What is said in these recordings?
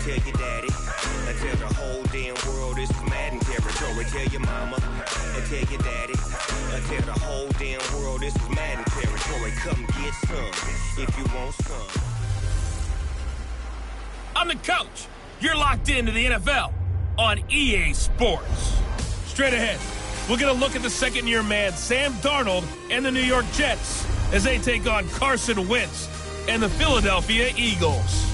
tell your daddy. I tell the whole damn world this is Madden territory. Tell your mama. I tell your daddy. I tell the whole damn world this is Madden territory. Come get some if you want some. I'm the coach. You're locked into the NFL on EA Sports. Straight ahead, we're going to look at the second-year man Sam Darnold and the New York Jets as they take on Carson Wentz and the Philadelphia Eagles.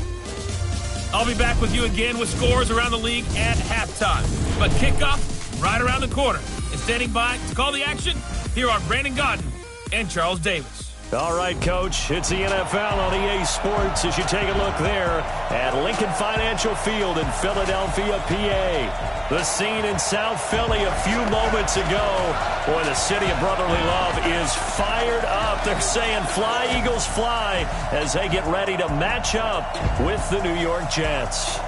I'll be back with you again with scores around the league at halftime. But kickoff right around the corner. And standing by to call the action, here are Brandon Godden and Charles Davis. All right, Coach, it's the NFL on EA Sports as you take a look there at Lincoln Financial Field in Philadelphia, PA. The scene in South Philly a few moments ago. Boy, the city of brotherly love is fired up. They're saying fly, Eagles, fly as they get ready to match up with the New York Jets.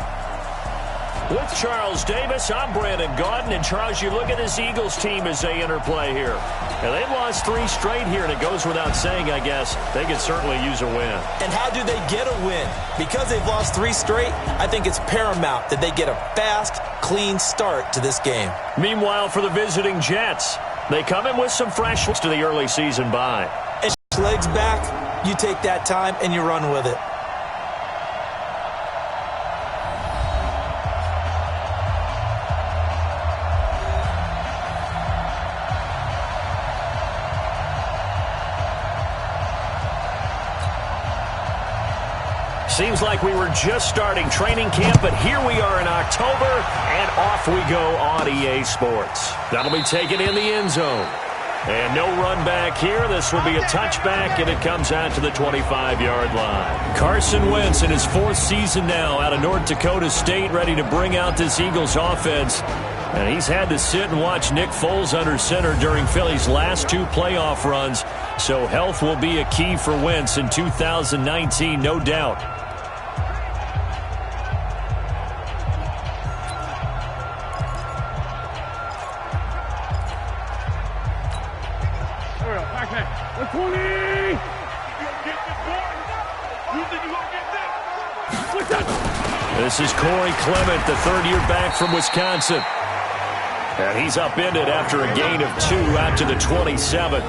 With Charles Davis, I'm Brandon Gaudin. And, Charles, you look at this Eagles team as they interplay here. Now, they've lost 3 straight here, and it goes without saying, I guess, they could certainly use a win. And how do they get a win? Because they've lost 3 straight, I think it's paramount that they get a fast, clean start to this game. Meanwhile, for the visiting Jets, they come in with some fresh to the early season bye. And legs back, you take that time and you run with it. Seems like we were just starting training camp, but here we are in October, and off we go on EA Sports. That'll be taken in the end zone. And no run back here. This will be a touchback, and it comes out to the 25-yard line. Carson Wentz in his 4th season now out of North Dakota State, ready to bring out this Eagles offense. And he's had to sit and watch Nick Foles under center during Philly's last 2 playoff runs. So health will be a key for Wentz in 2019, no doubt. This is Corey Clement, the 3rd-year back from Wisconsin. And he's upended after a gain of 2 out to the 27.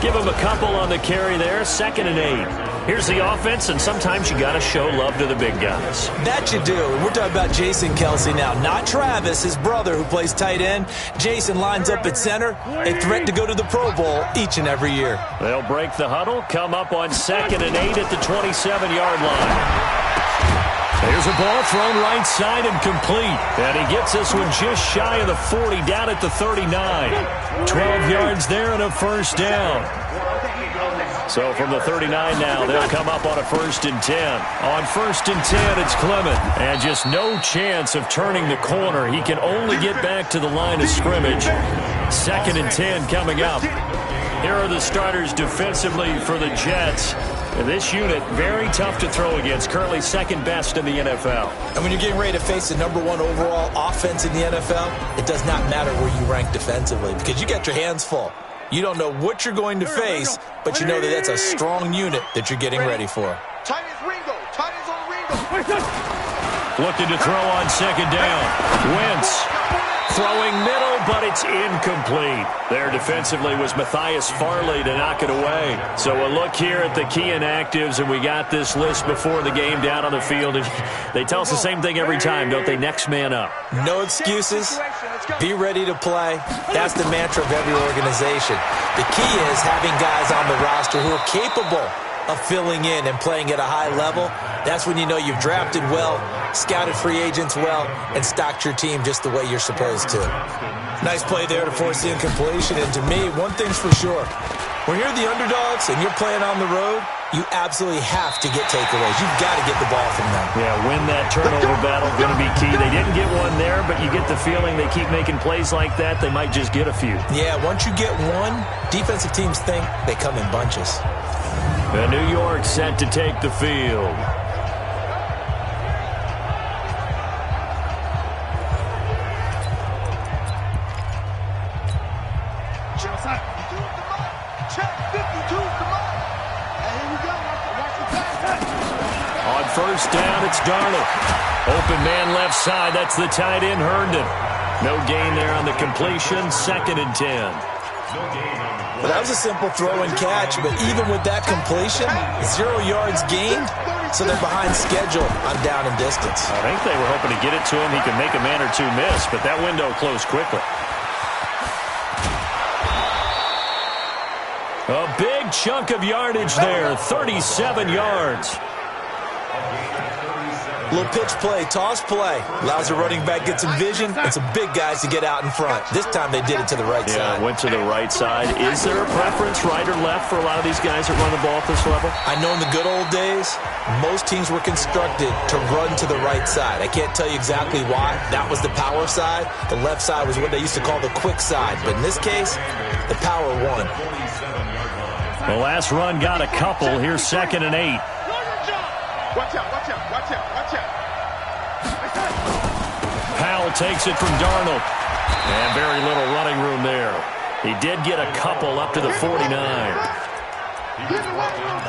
Give him a couple on the carry there, 2nd and 8. Here's the offense, and sometimes you got to show love to the big guys. That you do. We're talking about Jason Kelsey now, not Travis, his brother who plays tight end. Jason lines up at center, a threat to go to the Pro Bowl each and every year. They'll break the huddle, come up on 2nd and 8 at the 27-yard line. There's a ball thrown right side and complete. And he gets this one just shy of the 40, down at the 39. 12 yards there and a first down. So from the 39 now, they'll come up on a 1st and 10. On 1st and 10, it's Clement. And just no chance of turning the corner. He can only get back to the line of scrimmage. 2nd and 10 coming up. Here are the starters defensively for the Jets. And this unit, very tough to throw against, currently 2nd best in the NFL. And when you're getting ready to face the #1 overall offense in the NFL, it does not matter where you rank defensively because you got your hands full. You don't know what you're going to face, but you know that that's a strong unit that you're getting ready for. Tight is Ringo. Tight is on Ringo. Looking to throw on 2nd down. Wentz throwing middle, but it's incomplete. There defensively was Matthias Farley to knock it away. So a look here at the key inactives, and we got this list before the game down on the field. And they tell us the same thing every time, don't they? Next man up. No excuses. Be ready to play. That's the mantra of every organization. The key is having guys on the roster who are capable of filling in and playing at a high level. That's when you know you've drafted well, scouted free agents well, and stocked your team just the way you're supposed to. Nice play there to force the incompletion. And to me, one thing's for sure. When you're the underdogs and you're playing on the road, you absolutely have to get takeaways. You've got to get the ball from them. Yeah, win that turnover battle, going to be key. They didn't get one there, but you get the feeling they keep making plays like that, they might just get a few. Yeah, once you get one, defensive teams think they come in bunches. And New York set to take the field. On 1st down, it's Darnold. Open man left side. That's the tight end, Herndon. No gain there on the completion. 2nd and 10. Well, that was a simple throw and catch, but even with that completion, 0 yards gained, so they're behind schedule on down and distance. I think they were hoping to get it to him. He could make a man or two miss, but that window closed quickly. A big chunk of yardage there, 37 yards. Little pitch play, toss play. Allows the running back to get some vision and some big guys to get out in front. This time they did it to the right side. Yeah, went to the right side. Is there a preference, right or left, for a lot of these guys that run the ball at this level? I know in the good old days, most teams were constructed to run to the right side. I can't tell you exactly why. That was the power side. The left side was what they used to call the quick side. But in this case, the power won. The last run got a couple. Here's 2nd and 8. Watch out, watch out, watch out, watch out. Powell takes it from Darnold. And very little running room there. He did get a couple up to the 49.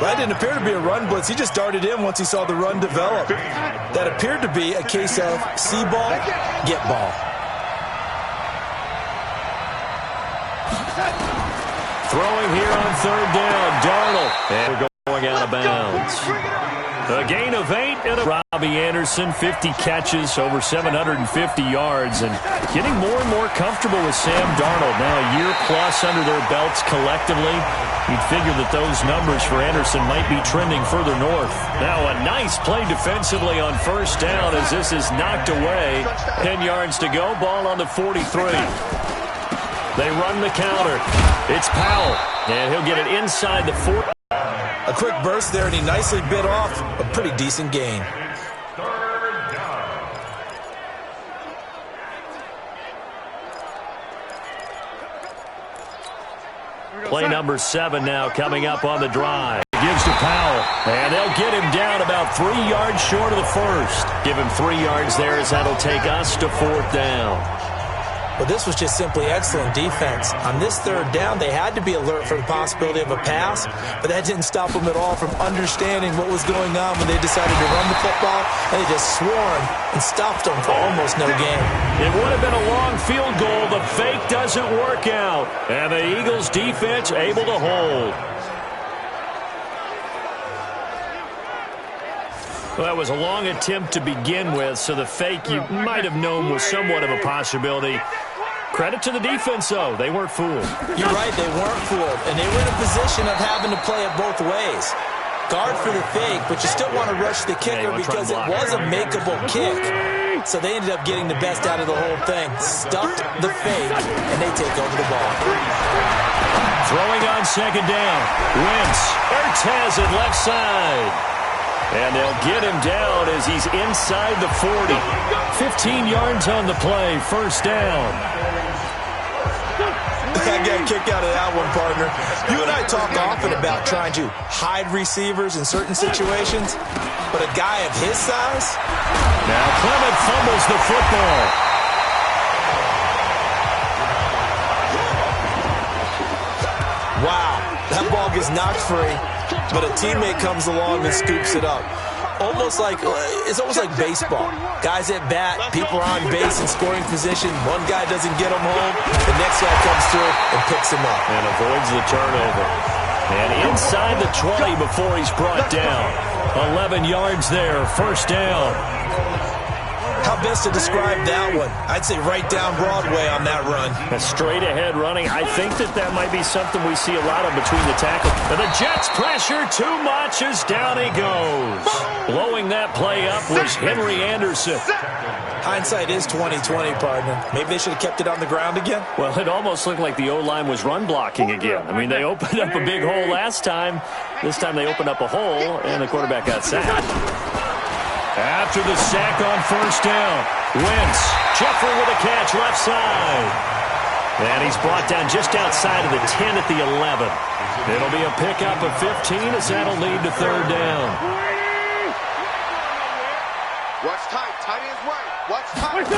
That didn't appear to be a run blitz. He just darted in once he saw the run develop. That appeared to be a case of see ball, get ball. Throwing here on 3rd down, Darnold. And we're going out of bounds. A gain of 8 and Robbie Anderson, 50 catches, over 750 yards, and getting more and more comfortable with Sam Darnold. Now a year plus under their belts collectively. You'd figure that those numbers for Anderson might be trending further north. Now a nice play defensively on 1st down as this is knocked away. 10 yards to go, ball on the 43. They run the counter. It's Powell, and he'll get it inside the 40. A quick burst there, and he nicely bit off a pretty decent gain. Play number 7 now coming up on the drive. Gives to Powell, and they'll get him down about 3 yards short of the first. Give him 3 yards there as that'll take us to 4th down. But this was just simply excellent defense. On this 3rd down, they had to be alert for the possibility of a pass, but that didn't stop them at all from understanding what was going on when they decided to run the football, and they just swarmed and stopped them for almost no gain. It would have been a long field goal. The fake doesn't work out, and the Eagles' defense able to hold. Well, that was a long attempt to begin with, so the fake you might have known was somewhat of a possibility. Credit to the defense, though. They weren't fooled. You're right, they weren't fooled, and they were in a position of having to play it both ways. Guard for the fake, but you still want to rush the kicker because it was a makeable kick. So they ended up getting the best out of the whole thing. Stuffed the fake, and they take over the ball. Throwing on 2nd down. Wentz. Ertz has it left side. And they'll get him down as he's inside the 40. 15 yards on the play, 1st down. I got a kick out of that one, partner. You and I talk often about trying to hide receivers in certain situations, but a guy of his size? Now Clement fumbles the football. Wow, that ball gets knocked free, but a teammate comes along and scoops it up. It's almost like baseball. Guys at bat, people are on base in scoring position. One guy doesn't get him home, the next guy comes through and picks him up. And avoids the turnover. And inside the 20 before he's brought down. 11 yards there, 1st down. How best to describe that one? I'd say right down Broadway on that run. A straight ahead running. I think that might be something we see a lot of between the tackles. And the Jets pressure too much as down he goes. Blowing that play up was Henry Anderson. Hindsight is 20/20, partner. Maybe they should have kept it on the ground again. Well, it almost looked like the O-line was run blocking again. I mean, they opened up a big hole last time. This time they opened up a hole, and the quarterback got sacked. After the sack on 1st down, Wentz, Jeffrey with a catch left side. And he's brought down just outside of the 10 at the 11. It'll be a pickup of 15 as that'll lead to 3rd down. Watch tight. Tight end's right. Watch tight.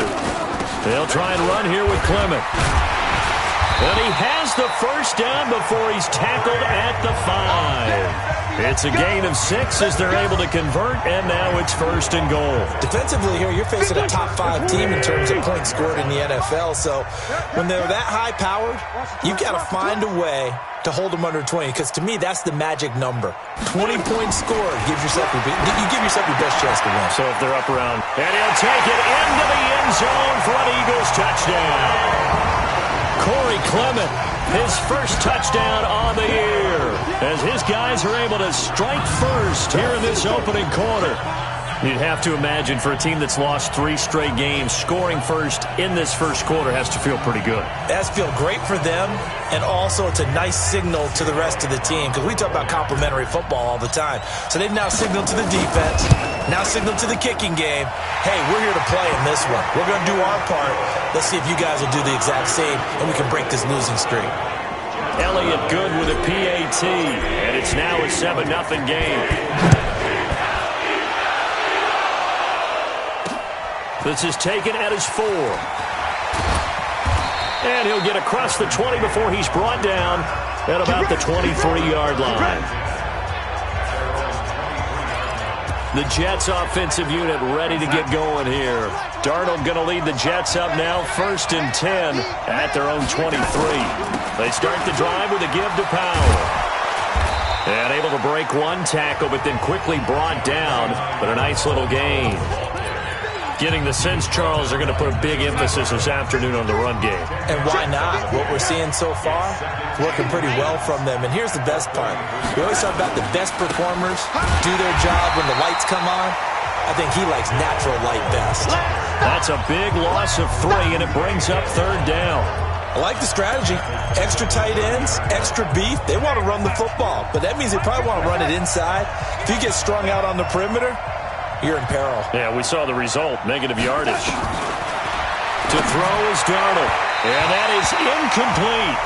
They'll try and run here with Clement. And he has the first down before he's tackled at the 5. It's a gain of 6 as they're able to convert, and now it's 1st and goal. Defensively here, you're facing a top 5 team in terms of points scored in the NFL. So when they're that high-powered, you've got to find a way to hold them under 20, because to me, that's the magic number. 20 points scored gives yourself you give yourself your best chance to win. So if they're up around, and he'll take it into the end zone for an Eagles touchdown. Corey Clement, his first touchdown on the year, as his guys are able to strike first here in this opening quarter. You'd have to imagine for a team that's lost 3 straight games, scoring first in this first quarter has to feel pretty good. It has to feel great for them, and also it's a nice signal to the rest of the team, because we talk about complimentary football all the time. So they've now signaled to the defense, now signaled to the kicking game, hey, we're here to play in this one. We're going to do our part. Let's see if you guys will do the exact same, and we can break this losing streak. Elliott good with a PAT, and it's now a 7-0 game. This is taken at his 4. And he'll get across the 20 before he's brought down at about the 23-yard line. The Jets offensive unit ready to get going here. Darnold going to lead the Jets up now, 1st and 10 at their own 23. They start the drive with a give to Powell. And able to break one tackle, but then quickly brought down. But a nice little gain. Getting the sense, Charles, are going to put a big emphasis this afternoon on the run game. And why not? What we're seeing so far, working pretty well from them. And here's the best part. We always talk about the best performers do their job when the lights come on. I think he likes natural light best. That's a big loss of 3, and it brings up 3rd down. I like the strategy. Extra tight ends, extra beef. They want to run the football, but that means they probably want to run it inside. If you get strung out on the perimeter, you're in peril. Yeah, we saw the result, negative yardage. To throw is Darnold, and that is incomplete.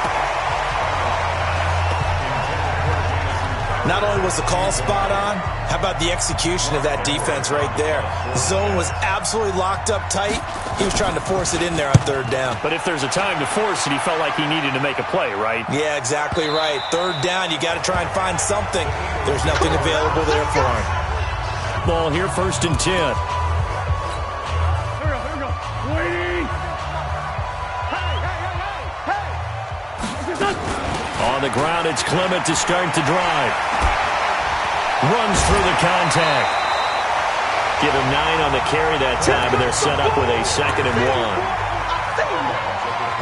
Not only was the call spot on, how about the execution of that defense right there? The zone was absolutely locked up tight. He was trying to force it in there on 3rd down. But if there's a time to force it, he felt like he needed to make a play, right? Yeah, exactly right. 3rd down, you got to try and find something. There's nothing available there for him. Ball here, 1st and 10. On the ground, it's Clement to start the drive. Runs through the contact. Give him 9 on the carry that time, and they're set up with a 2nd and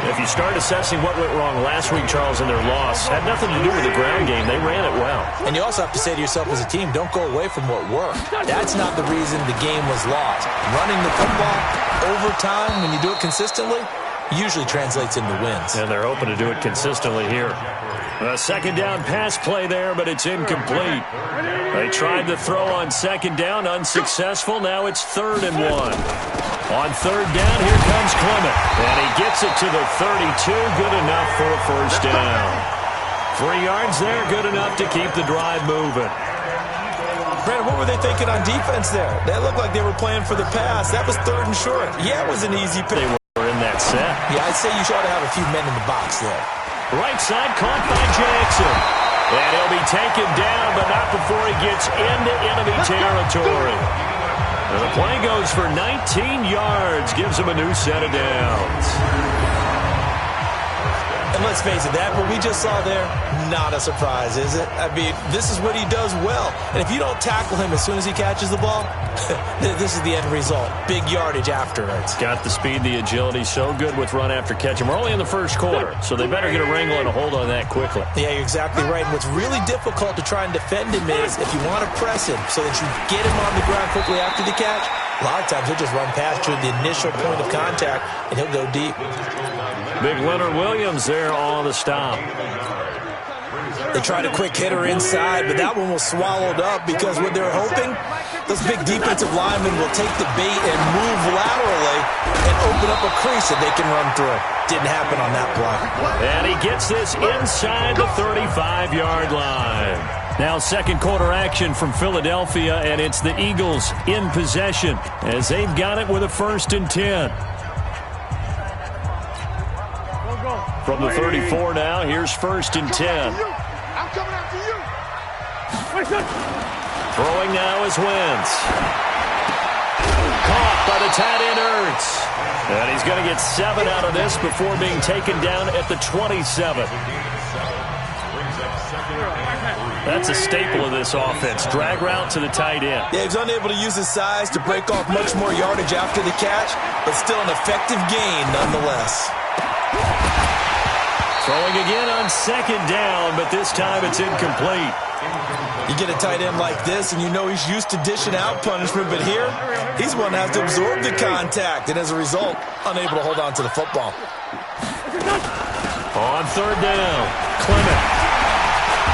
1. If you start assessing what went wrong last week, Charles, in their loss, had nothing to do with the ground game. They ran it well. And you also have to say to yourself as a team, don't go away from what worked. That's not the reason the game was lost. Running the football over time, when you do it consistently, usually translates into wins. And they're hoping to do it consistently here. A 2nd down pass play there, but it's incomplete. They tried to throw on 2nd down, unsuccessful. Now it's 3rd and 1. On 3rd down, here comes Clement. And he gets it to the 32. Good enough for a 1st down. 3 yards there, good enough to keep the drive moving. Brandon, what were they thinking on defense there? They looked like they were playing for the pass. That was 3rd and short. Yeah, it was an easy pick. They were in that set. Yeah, I'd say you ought to have a few men in the box there. Right side caught by Jackson. And he'll be taken down, but not before he gets into enemy territory. And the play goes for 19 yards, gives him a new set of downs. And let's face it, that what we just saw there, not a surprise, is it? I mean, this is what he does well. And if you don't tackle him as soon as he catches the ball, this is the end result. Big yardage afterwards. Got the speed, the agility, so good with run after catch. And we're only in the first quarter, so they better get a wrangle and a hold on that quickly. Yeah, you're exactly right. And what's really difficult to try and defend him is if you want to press him so that you get him on the ground quickly after the catch, a lot of times he'll just run past you at the initial point of contact, and he'll go deep. Big Leonard Williams there on the stop. They tried a quick hitter inside, but that one was swallowed up because what they're hoping, those big defensive linemen will take the bait and move laterally and open up a crease that they can run through. Didn't happen on that play. And he gets this inside the 35-yard line. Now 2nd quarter action from Philadelphia, and it's the Eagles in possession as they've got it with a 1st and 10. Go. From the 34 now, here's 1st and 10. I'm coming after you. Throwing now is Wentz. Caught by the tight end Ertz. And he's going to get 7 out of this before being taken down at the 27. That's a staple of this offense. Drag route to the tight end. Yeah, he's unable to use his size to break off much more yardage after the catch, but still an effective gain nonetheless. Throwing again on 2nd down, but this time it's incomplete. You get a tight end like this, and you know he's used to dishing out punishment, but here, he's one that has to absorb the contact, and as a result, unable to hold on to the football. On 3rd down, Clement.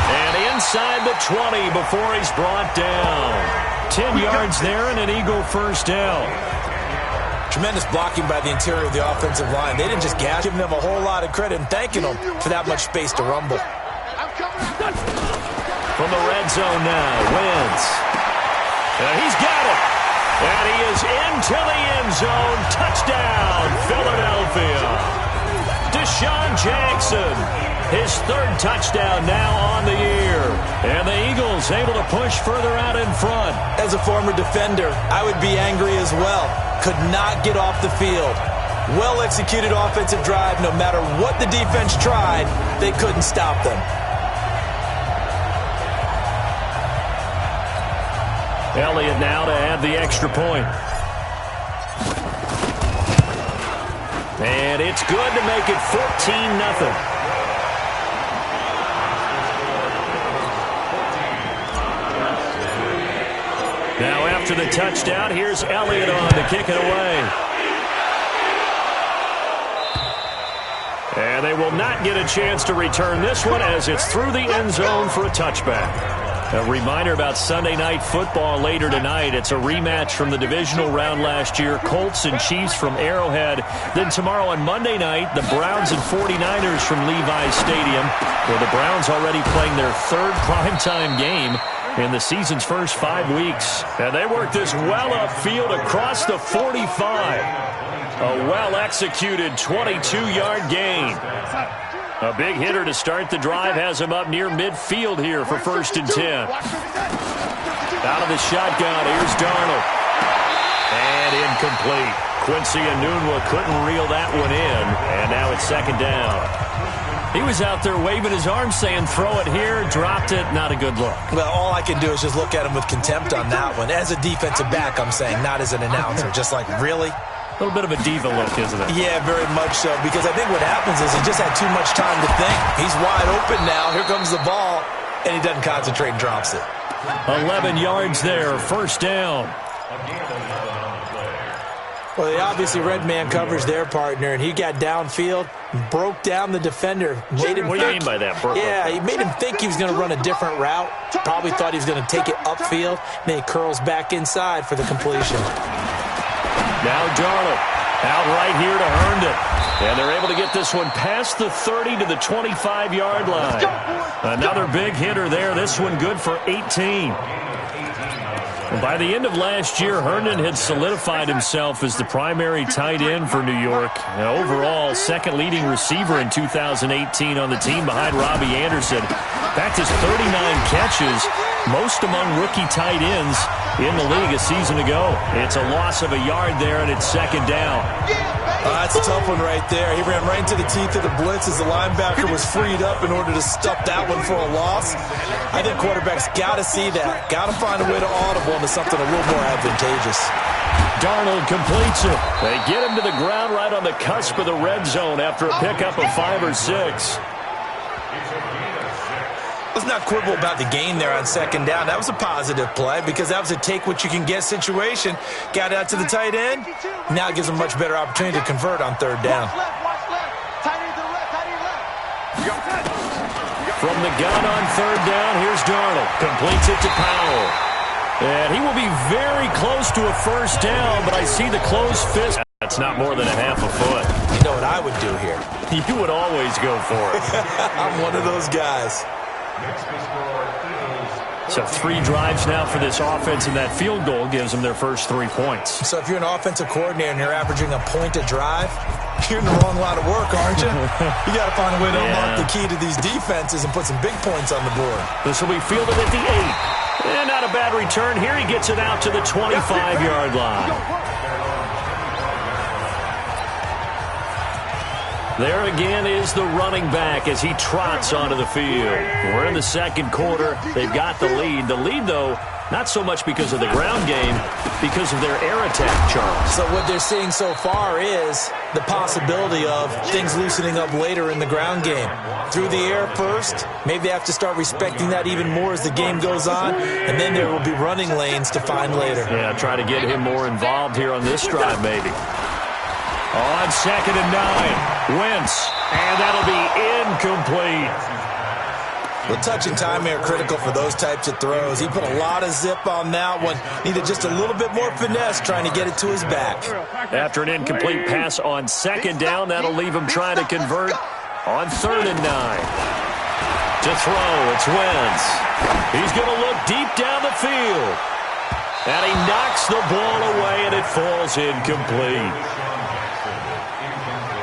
And inside the 20 before he's brought down. 10 yards there and an Eagle 1st down. Tremendous blocking by the interior of the offensive line. They didn't just gash, giving them a whole lot of credit and thanking them for that much space to rumble. From the red zone now, Wentz. He's got it. And he is into the end zone. Touchdown, Philadelphia. Deshaun Jackson. His 3rd touchdown now on the year. And the Eagles able to push further out in front. As a former defender, I would be angry as well. Could not get off the field. Well-executed offensive drive. No matter what the defense tried, they couldn't stop them. Elliott now to add the extra point. And it's good to make it 14-0. Now after the touchdown, here's Elliott on to kick it away. And they will not get a chance to return this one as it's through the end zone for a touchback. A reminder about Sunday Night Football later tonight. It's a rematch from the divisional round last year. Colts and Chiefs from Arrowhead. Then tomorrow on Monday night, the Browns and 49ers from Levi's Stadium, where the Browns already playing their 3rd primetime game in the season's first 5 weeks. And they work this well upfield across the 45. A well-executed 22-yard gain. A big hitter to start the drive has him up near midfield here for 1st and 10. Out of the shotgun, here's Darnold. And incomplete. Quincy Enunwa couldn't reel that one in, and now it's 2nd down. He was out there waving his arms saying, throw it here, dropped it, not a good look. Well, all I can do is just look at him with contempt on that one. As a defensive back, I'm saying, not as an announcer. Just like, really? A little bit of a diva look, isn't it? Yeah, very much so, because I think what happens is he just had too much time to think. He's wide open now. Here comes the ball, and he doesn't concentrate and drops it. 11 yards there, 1st down. Well, they obviously red man covers their partner, and he got downfield, broke down the defender. What do you mean by that, Brooklyn? Yeah, he made him think he was going to run a different route. Probably thought he was going to take it upfield. Then he curls back inside for the completion. Now Darnold out right here to Herndon. And they're able to get this one past the 30 to the 25-yard line. Another big hitter there. This one good for 18. By the end of last year, Herndon had solidified himself as the primary tight end for New York. Overall, 2nd leading receiver in 2018 on the team behind Robbie Anderson. Backed his 39 catches, most among rookie tight ends in the league a season ago. It's a loss of a yard there, and it's 2nd down. That's a tough one right there. He ran right into the teeth of the blitz as the linebacker was freed up in order to stuff that one for a loss. I think quarterbacks got to see that. Got to find a way to audible into something a little more advantageous. Darnold completes it. They get him to the ground right on the cusp of the red zone after a pickup of 5 or 6. Let's not quibble about the gain there on 2nd down. That was a positive play because that was a take-what-you-can-get situation. Got out to the tight end. Now it gives him a much better opportunity to convert on 3rd down. From the gun on 3rd down, here's Darnold. Completes it to Powell. And he will be very close to a 1st down, but I see the closed fist. That's not more than a half a foot. You know what I would do here? You would always go for it. I'm one of those guys. So 3 drives now for this offense, and that field goal gives them their first 3 points. So if you're an offensive coordinator and you're averaging a point a drive, you're in the wrong line of work, aren't you? You got to find a way to unlock the key to these defenses and put some big points on the board. This will be fielded at the 8. And not a bad return here. He gets it out to the 25-yard line. There again is the running back as he trots onto the field. We're in the second quarter. They've got the lead. The lead, though, not so much because of the ground game, because of their air attack, Charles. So what they're seeing so far is the possibility of things loosening up later in the ground game. Through the air first, maybe they have to start respecting that even more as the game goes on, and then there will be running lanes to find later. Yeah, try to get him more involved here on this drive, maybe. On 2nd and 9, Wentz, and that'll be incomplete. The touch and time here critical for those types of throws. He put a lot of zip on that one. Needed just a little bit more finesse trying to get it to his back. After an incomplete pass on 2nd down, that'll leave him trying to convert on 3rd and 9. To throw, it's Wentz. He's going to look deep down the field. And he knocks the ball away, and it falls incomplete.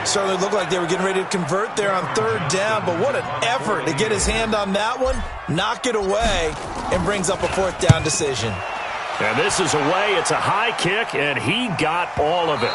Certainly looked like they were getting ready to convert there on 3rd down, but what an effort to get his hand on that one, knock it away, and brings up a 4th down decision. And this is away. It's a high kick, and he got all of it.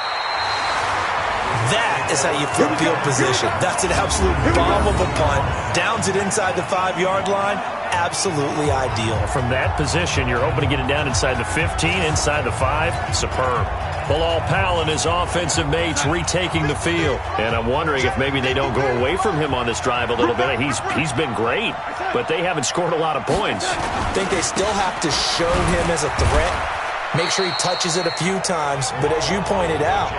That is how you flip field position. That's an absolute bomb of a punt. Downs it inside the 5-yard line. Absolutely ideal. From that position, you're hoping to get it down inside the 15, inside the 5. Superb. Bilal Powell and his offensive mates retaking the field. And I'm wondering if maybe they don't go away from him on this drive a little bit. He's been great, but they haven't scored a lot of points. I think they still have to show him as a threat. Make sure he touches it a few times. But as you pointed out,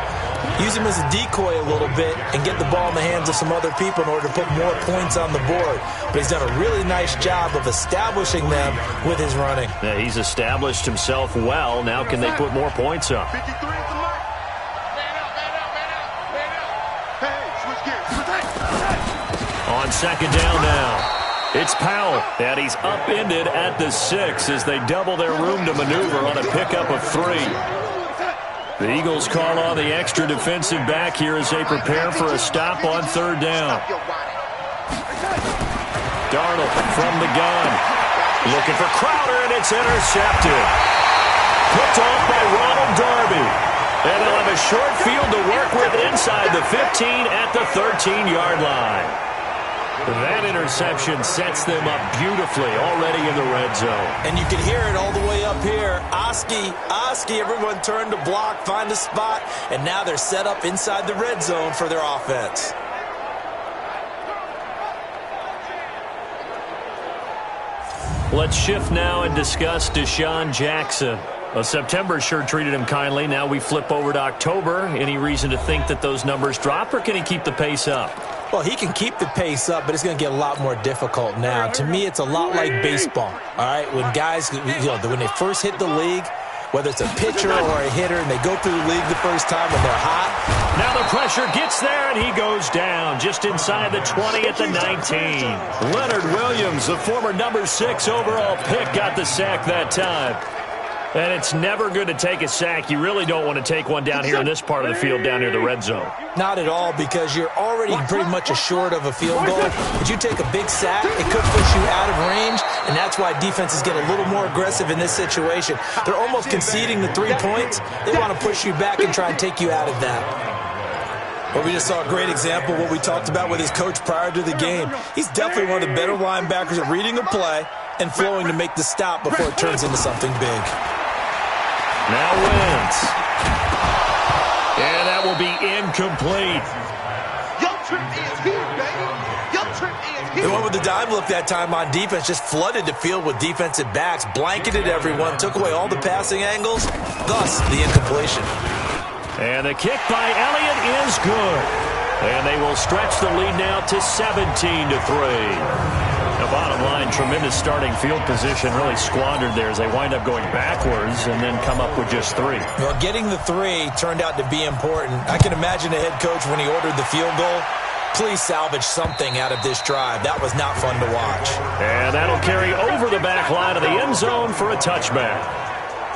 use him as a decoy a little bit and get the ball in the hands of some other people in order to put more points on the board. But he's done a really nice job of establishing them with his running. Yeah, he's established himself well. Now can they put more points up? On 2nd down now. It's Powell, and he's upended at the 6 as they double their room to maneuver on a pickup of 3. The Eagles call on the extra defensive back here as they prepare for a stop on 3rd down. Darnold from the gun. Looking for Crowder, and it's intercepted. Picked off by Ronald Darby. And they'll have a short field to work with inside the 15 at the 13-yard line. That interception sets them up beautifully already in the red zone. And you can hear it all the way up here. Oski, everyone turned to block, find a spot, and now they're set up inside the red zone for their offense. Let's shift now and discuss Deshaun Jackson. September sure treated him kindly. Now we flip over to October. Any reason to think that those numbers drop, or can he keep the pace up? Well, he can keep the pace up, but it's going to get a lot more difficult now. To me, it's a lot like baseball, all right? When guys, when they first hit the league, whether it's a pitcher or a hitter, and they go through the league the first time when they're hot. Now the pressure gets there, and he goes down just inside the 20 at the 19. Leonard Williams, the former number 6 overall pick, got the sack that time. And it's never good to take a sack. You really don't want to take one down here in this part of the field down near the red zone. Not at all, because you're already pretty much assured of a field goal. But you take a big sack, it could push you out of range, and that's why defenses get a little more aggressive in this situation. They're almost conceding the 3 points. They want to push you back and try and take you out of that. Well, we just saw a great example of what we talked about with his coach prior to the game. He's definitely one of the better linebackers at reading the play and flowing to make the stop before it turns into something big. Now Wentz. And that will be incomplete. Your trip is here, baby. Your trip is here. The one with the dime look that time on defense just flooded the field with defensive backs, blanketed everyone, took away all the passing angles, thus the incompletion. And the kick by Elliott is good. And they will stretch the lead now to 17-3. The bottom line, tremendous starting field position, really squandered there as they wind up going backwards and then come up with just 3. Well, getting the 3 turned out to be important. I can imagine the head coach when he ordered the field goal Please salvage something out of this drive. That was not fun to watch. And that'll carry over the back line of the end zone for a touchback.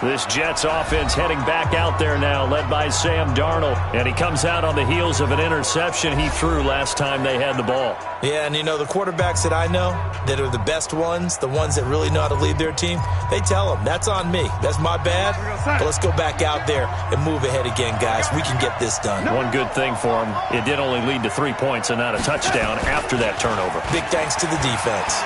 This Jets offense heading back out there now, led by Sam Darnold. And he comes out on the heels of an interception he threw last time they had the ball. Yeah, and the quarterbacks that I know that are the best ones, the ones that really know how to lead their team, they tell them, that's on me. That's my bad. But let's go back out there and move ahead again, guys. We can get this done. One good thing for him, it did only lead to 3 points and not a touchdown after that turnover. Big thanks to the defense.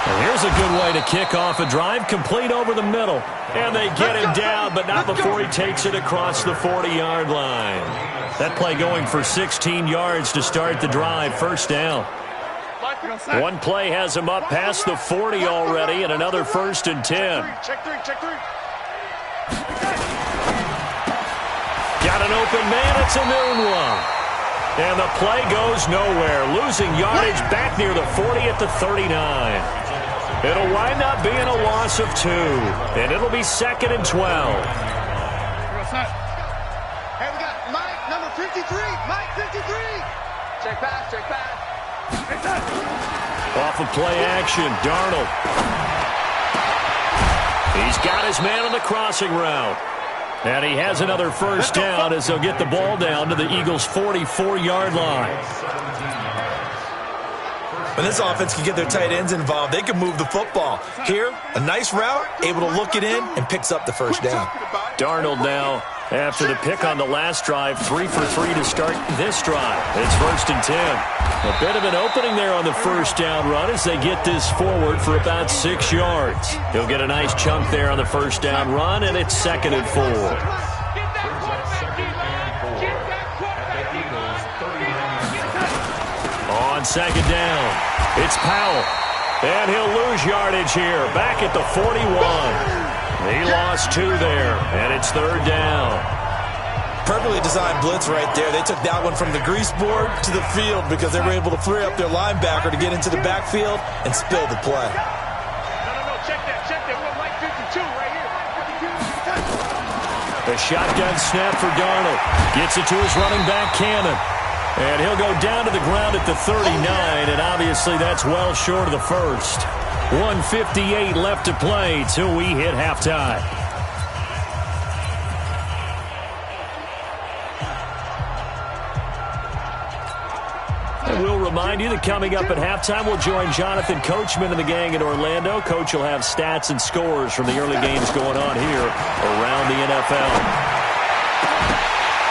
And here's a good way to kick off a drive, complete over the middle. And they get him down, but not before he takes it across the 40-yard line. That play going for 16 yards to start the drive, first down. One play has him up past the 40 already, and another 1st and 10. Check three. Got an open man, it's a noon one. And the play goes nowhere, losing yardage back near the 40 at the 39. It'll wind up being a loss of 2, and it'll be 2nd and 12. Hey, we got Mike, number 53. Mike, 53. Check pass. Off of play action, Darnold. He's got his man on the crossing route. And he has another first down as they'll get the ball down to the Eagles' 44-yard line. When this offense can get their tight ends involved, they can move the football. Here, a nice route, able to look it in, and picks up the first down. Darnold now, after the pick on the last drive, 3 for 3 to start this drive. It's 1st and 10. A bit of an opening there on the first down run as they get this forward for about 6 yards. He'll get a nice chunk there on the first down run, and it's 2nd and 4. On 2nd down, it's Powell. And he'll lose yardage here, back at the 41. He lost 2 there, and it's 3rd down. Perfectly designed blitz right there. They took that one from the grease board to the field because they were able to free up their linebacker to get into the backfield and spill the play. No, check that. We're Mike 52 right here. The shotgun snap for Darnold. Gets it to his running back, Cannon. And he'll go down to the ground at the 39, and obviously that's well short of the first. 1:58 left to play till we hit halftime. And we'll remind you that coming up at halftime, we'll join Jonathan Coachman and the gang in Orlando. Coach will have stats and scores from the early games going on here around the NFL.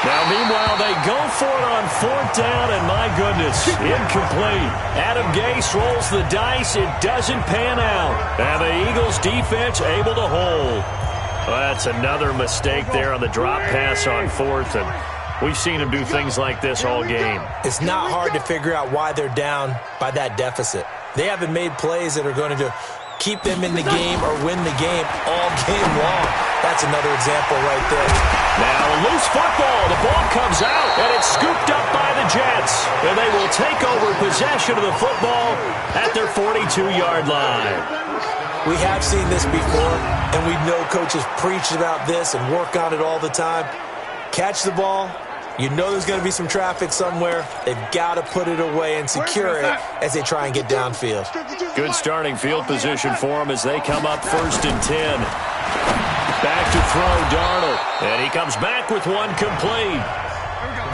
Now, meanwhile, they go for it on 4th down, and my goodness, incomplete. Adam Gase rolls the dice. It doesn't pan out. And the Eagles' defense able to hold. Well, that's another mistake there on the drop pass on 4th, and we've seen him do things like this all game. It's not hard to figure out why they're down by that deficit. They haven't made plays that are going to keep them in the game or win the game all game long. That's another example right there. Now a loose football. The ball comes out, and it's scooped up by the Jets. And they will take over possession of the football at their 42-yard line. We have seen this before, and we know coaches preach about this and work on it all the time. Catch the ball. You know there's going to be some traffic somewhere. They've got to put it away and secure it as they try and get downfield. Good starting field position for them as they come up 1st and 10. Back to throw, Darnold. And he comes back with one complete.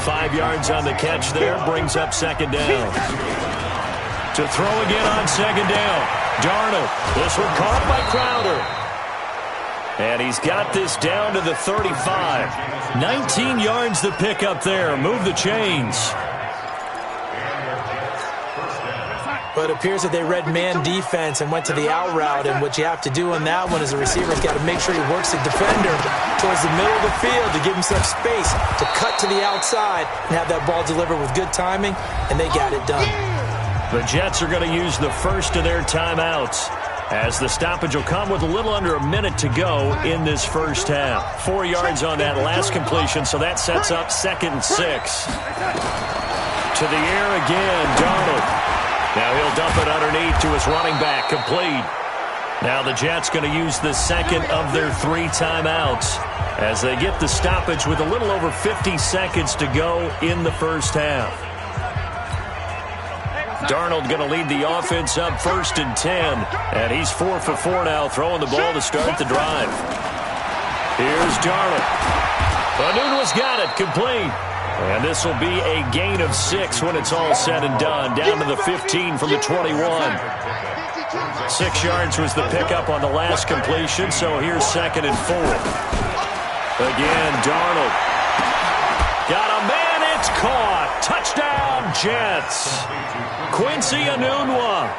5 yards on the catch there, brings up 2nd down. To throw again on 2nd down. Darnold. This one caught by Crowder. And he's got this down to the 35. 19 yards to pick up there. Move the chains. But it appears that they read man defense and went to the out route. And what you have to do on that one is the receiver's got to make sure he works the defender towards the middle of the field to give himself space to cut to the outside and have that ball delivered with good timing. And they got it done. The Jets are going to use the first of their timeouts, as the stoppage will come with a little under a minute to go in this first half. 4 yards on that last completion, so that sets up 2nd and 6. To the air again, Darnold. Now he'll dump it underneath to his running back, complete. Now the Jets going to use the second of their 3 timeouts as they get the stoppage with a little over 50 seconds to go in the first half. Darnold going to lead the offense up 1st and 10. And he's 4 for 4 now, throwing the ball to start the drive. Here's Darnold. Anunwa's got it, complete. And this will be a gain of 6 when it's all said and done. Down to the 15 from the 21. 6 yards was the pickup on the last completion, so here's 2nd and 4. Again, Darnold. Got a man, it's caught. Touchdown, Jets. Quincy Enunwa,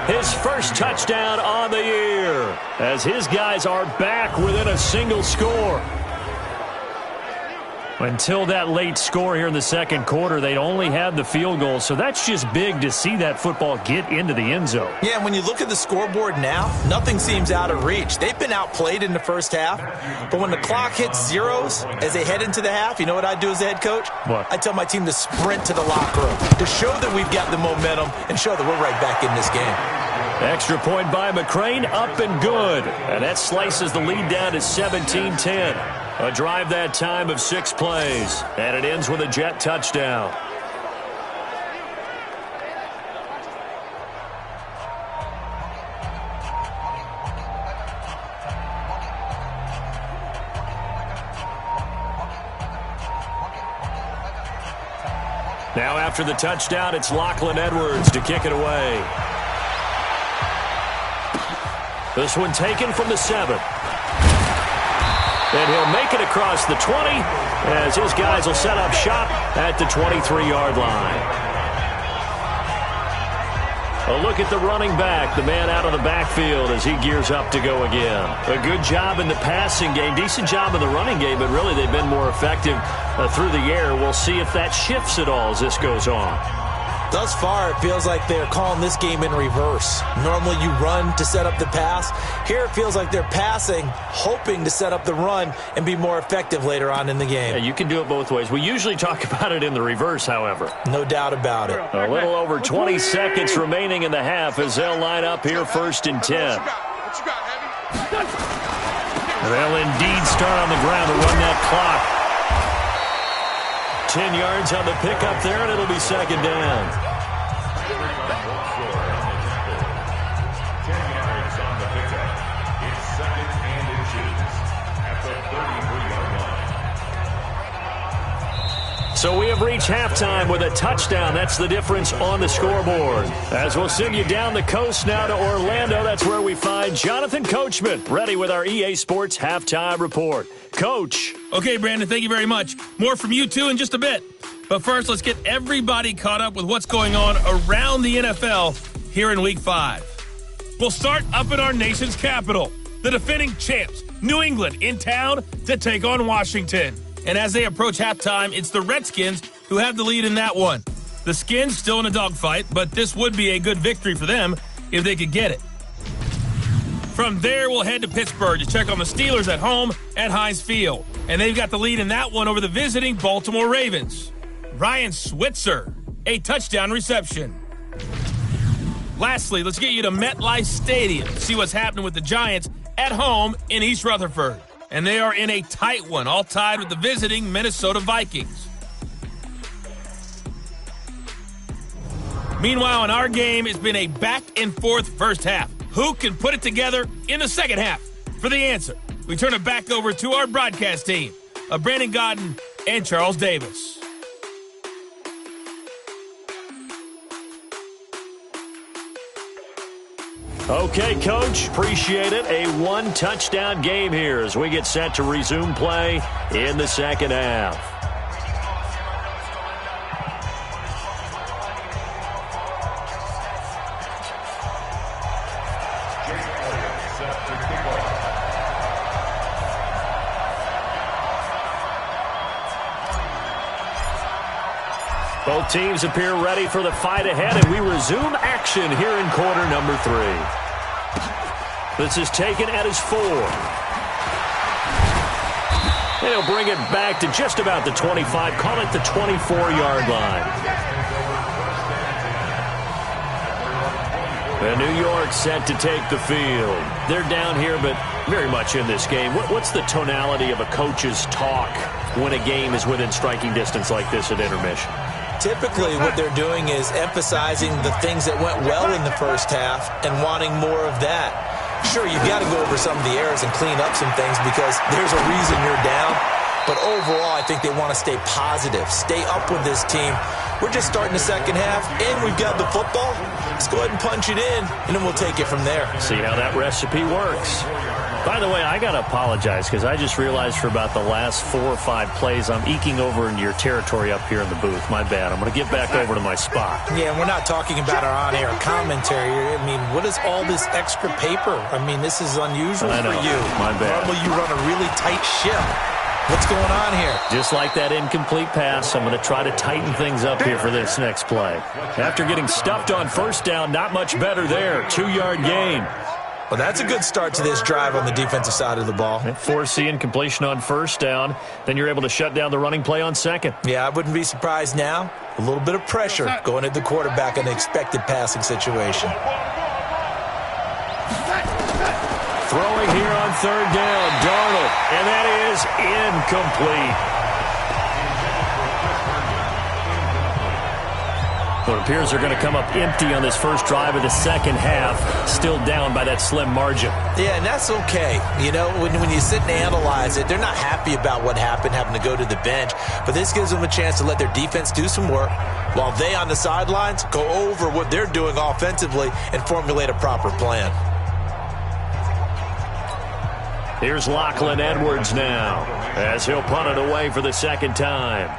his first touchdown on the year, as his guys are back within a single score. Until that late score here in the second quarter, they only had the field goal, so that's just big to see that football get into the end zone. Yeah, when you look at the scoreboard now, nothing seems out of reach. They've been outplayed in the first half, but when the clock hits zeros as they head into the half, you know what I do as a head coach? What? I tell my team to sprint to the locker room to show that we've got the momentum and show that we're right back in this game. Extra point by McCrane, up and good. And that slices the lead down to 17-10. A drive that time of 6 plays, and it ends with a Jet touchdown. Now after the touchdown, it's Lachlan Edwards to kick it away. This one taken from the 7. And he'll make it across the 20 as his guys will set up shop at the 23-yard line. A look at the running back, the man out of the backfield as he gears up to go again. A good job in the passing game, decent job in the running game, but really they've been more effective through the air. We'll see if that shifts at all as this goes on. Thus far, it feels like they're calling this game in reverse. Normally you run to set up the pass. Here it feels like they're passing, hoping to set up the run and be more effective later on in the game. Yeah, you can do it both ways. We usually talk about it in the reverse, however. No doubt about it. A little over 20 seconds remaining in the half as they'll line up here 1st and 10. They'll indeed start on the ground to run that clock. 10 yards on the pickup there, and it'll be 2nd down. So we have reached halftime with a touchdown. That's the difference on the scoreboard. As we'll send you down the coast now to Orlando, that's where we find Jonathan Coachman, ready with our EA Sports Halftime Report. Coach. Okay, Brandon, thank you very much. More from you, too, in just a bit. But first, let's get everybody caught up with what's going on around the NFL here in Week 5. We'll start up in our nation's capital. The defending champs, New England, in town to take on Washington. And as they approach halftime, it's the Redskins who have the lead in that one. The Skins still in a dogfight, but this would be a good victory for them if they could get it. From there, we'll head to Pittsburgh to check on the Steelers at home at Heinz Field. And they've got the lead in that one over the visiting Baltimore Ravens. Ryan Switzer, a touchdown reception. Lastly, let's get you to MetLife Stadium to see what's happening with the Giants at home in East Rutherford. And they are in a tight one, all tied with the visiting Minnesota Vikings. Meanwhile, in our game, it's been a back-and-forth first half. Who can put it together in the second half? For the answer, we turn it back over to our broadcast team of Brandon Godden and Charles Davis. Okay, Coach, appreciate it. A one-touchdown game here as we get set to resume play in the second half. Both teams appear ready for the fight ahead, and we resume action here in quarter number 3. This is taken at his 4. And he'll bring it back to just about the 25, call it the 24-yard line. And New York set to take the field. They're down here, but very much in this game. What's the tonality of a coach's talk when a game is within striking distance like this at intermission? Typically, what they're doing is emphasizing the things that went well in the first half and wanting more of that. Sure, you've got to go over some of the errors and clean up some things because there's a reason you're down. But overall, I think they want to stay positive, stay up with this team. We're just starting the second half, and we've got the football. Let's go ahead and punch it in, and then we'll take it from there. See how that recipe works. By the way, I got to apologize because I just realized for about the last 4 or 5 plays, I'm eking over into your territory up here in the booth. My bad. I'm going to get back over to my spot. Yeah, we're not talking about our on-air commentary. I mean, what is all this extra paper? I mean, this is unusual for you. My bad. Normally you run a really tight ship. What's going on here? Just like that incomplete pass, I'm going to try to tighten things up here for this next play. After getting stuffed on first down, not much better there. 2-yard gain. Well, that's a good start to this drive on the defensive side of the ball. Force the incompletion on first down. Then you're able to shut down the running play on second. Yeah, I wouldn't be surprised now. A little bit of pressure going at the quarterback in the expected passing situation. Throwing here on third down, Darnold, and that is incomplete. Well, it appears they're going to come up empty on this first drive of the second half, still down by that slim margin. Yeah, and that's okay. You know, when you sit and analyze it, they're not happy about what happened, having to go to the bench. But this gives them a chance to let their defense do some work while they on the sidelines go over what they're doing offensively and formulate a proper plan. Here's Lachlan Edwards now as he'll punt it away for the second time.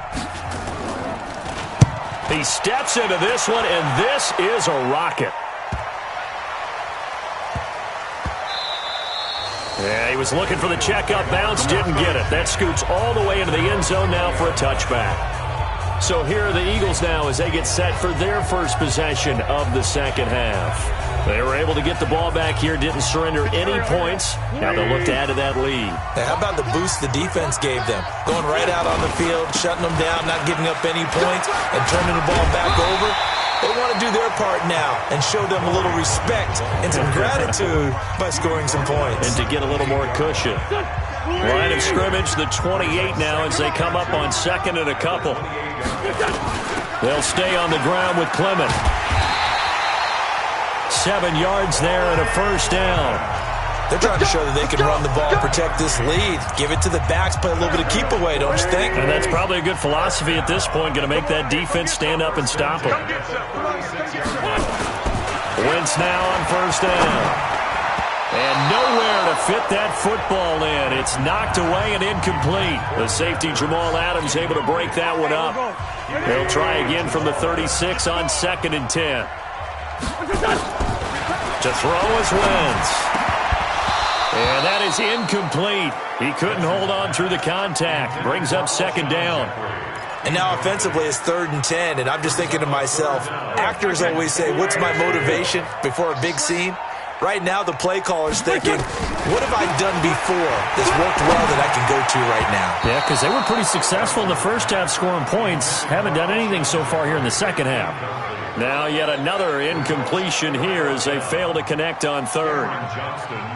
He steps into this one, and this is a rocket. Yeah, he was looking for the checkup bounce, didn't get it. That scoots all the way into the end zone now for a touchback. So here are the Eagles now as they get set for their first possession of the second half. They were able to get the ball back here, didn't surrender any points. Now they'll look to add to that lead. Now, how about the boost the defense gave them? Going right out on the field, shutting them down, not giving up any points, and turning the ball back over. They want to do their part now and show them a little respect and some gratitude by scoring some points. And to get a little more cushion. Line of scrimmage, the 28 now as they come up on second and a couple. They'll stay on the ground with Clement. 7 yards there and a first down. They're trying to show that they can run the ball, protect this lead. Give it to the backs, play a little bit of keep away, don't you think? And that's probably a good philosophy at this point, going to make that defense stand up and stop them. Wentz now on first down. And nowhere to fit that football in. It's knocked away and incomplete. The safety Jamal Adams able to break that one up. They'll try again from the 36 on second and 10. To throw is Wentz. And that is incomplete. He couldn't hold on through the contact. Brings up second down. And now offensively it's 3rd and 10. And I'm just thinking to myself, actors always say, what's my motivation before a big scene? Right now the play caller's thinking, what have I done before that's worked well that I can go to right now? Yeah, because they were pretty successful in the first half scoring points. Haven't done anything so far here in the second half. Now yet another incompletion here as they fail to connect on third.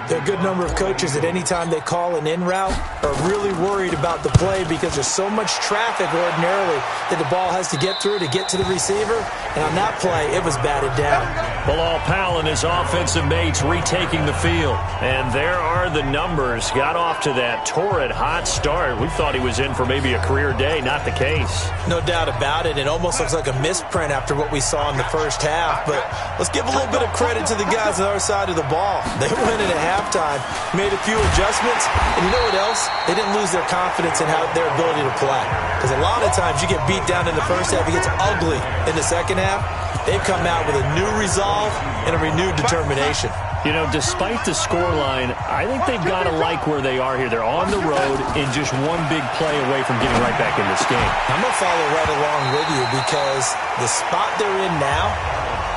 There are a good number of coaches that any time they call an in route are really worried about the play because there's so much traffic ordinarily that the ball has to get through to get to the receiver. And on that play, it was batted down. Bilal Powell and his offensive mates retaking the field. And there are the numbers. Got off to that torrid hot start. We thought he was in for maybe a career day. Not the case. No doubt about it. It almost looks like a misprint after what we saw in the first half. But let's give a little bit of credit to the guys on the other side of the ball. They went in at halftime, made a few adjustments, and you know what else? They didn't lose their confidence in their ability to play. Because a lot of times you get beat down in the first half, it gets ugly in the second half. They've come out with a new resolve and a renewed determination. You know, despite the scoreline, I think they've got to like where they are here. They're on the road and just one big play away from getting right back in this game. I'm going to follow right along with you because the spot they're in now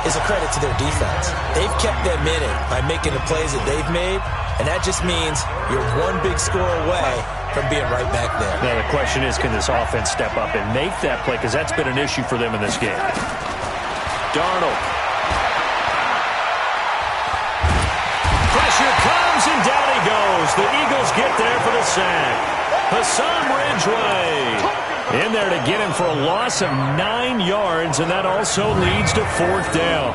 is a credit to their defense. They've kept them in it by making the plays that they've made, and that just means you're one big score away from being right back there. Now the question is, can this offense step up and make that play? Because that's been an issue for them in this game. Darnold. Pressure comes, and down he goes. The Eagles get there for the sack. Hassan Ridgeway. In there to get him for a loss of 9 yards, and that also leads to 4th down.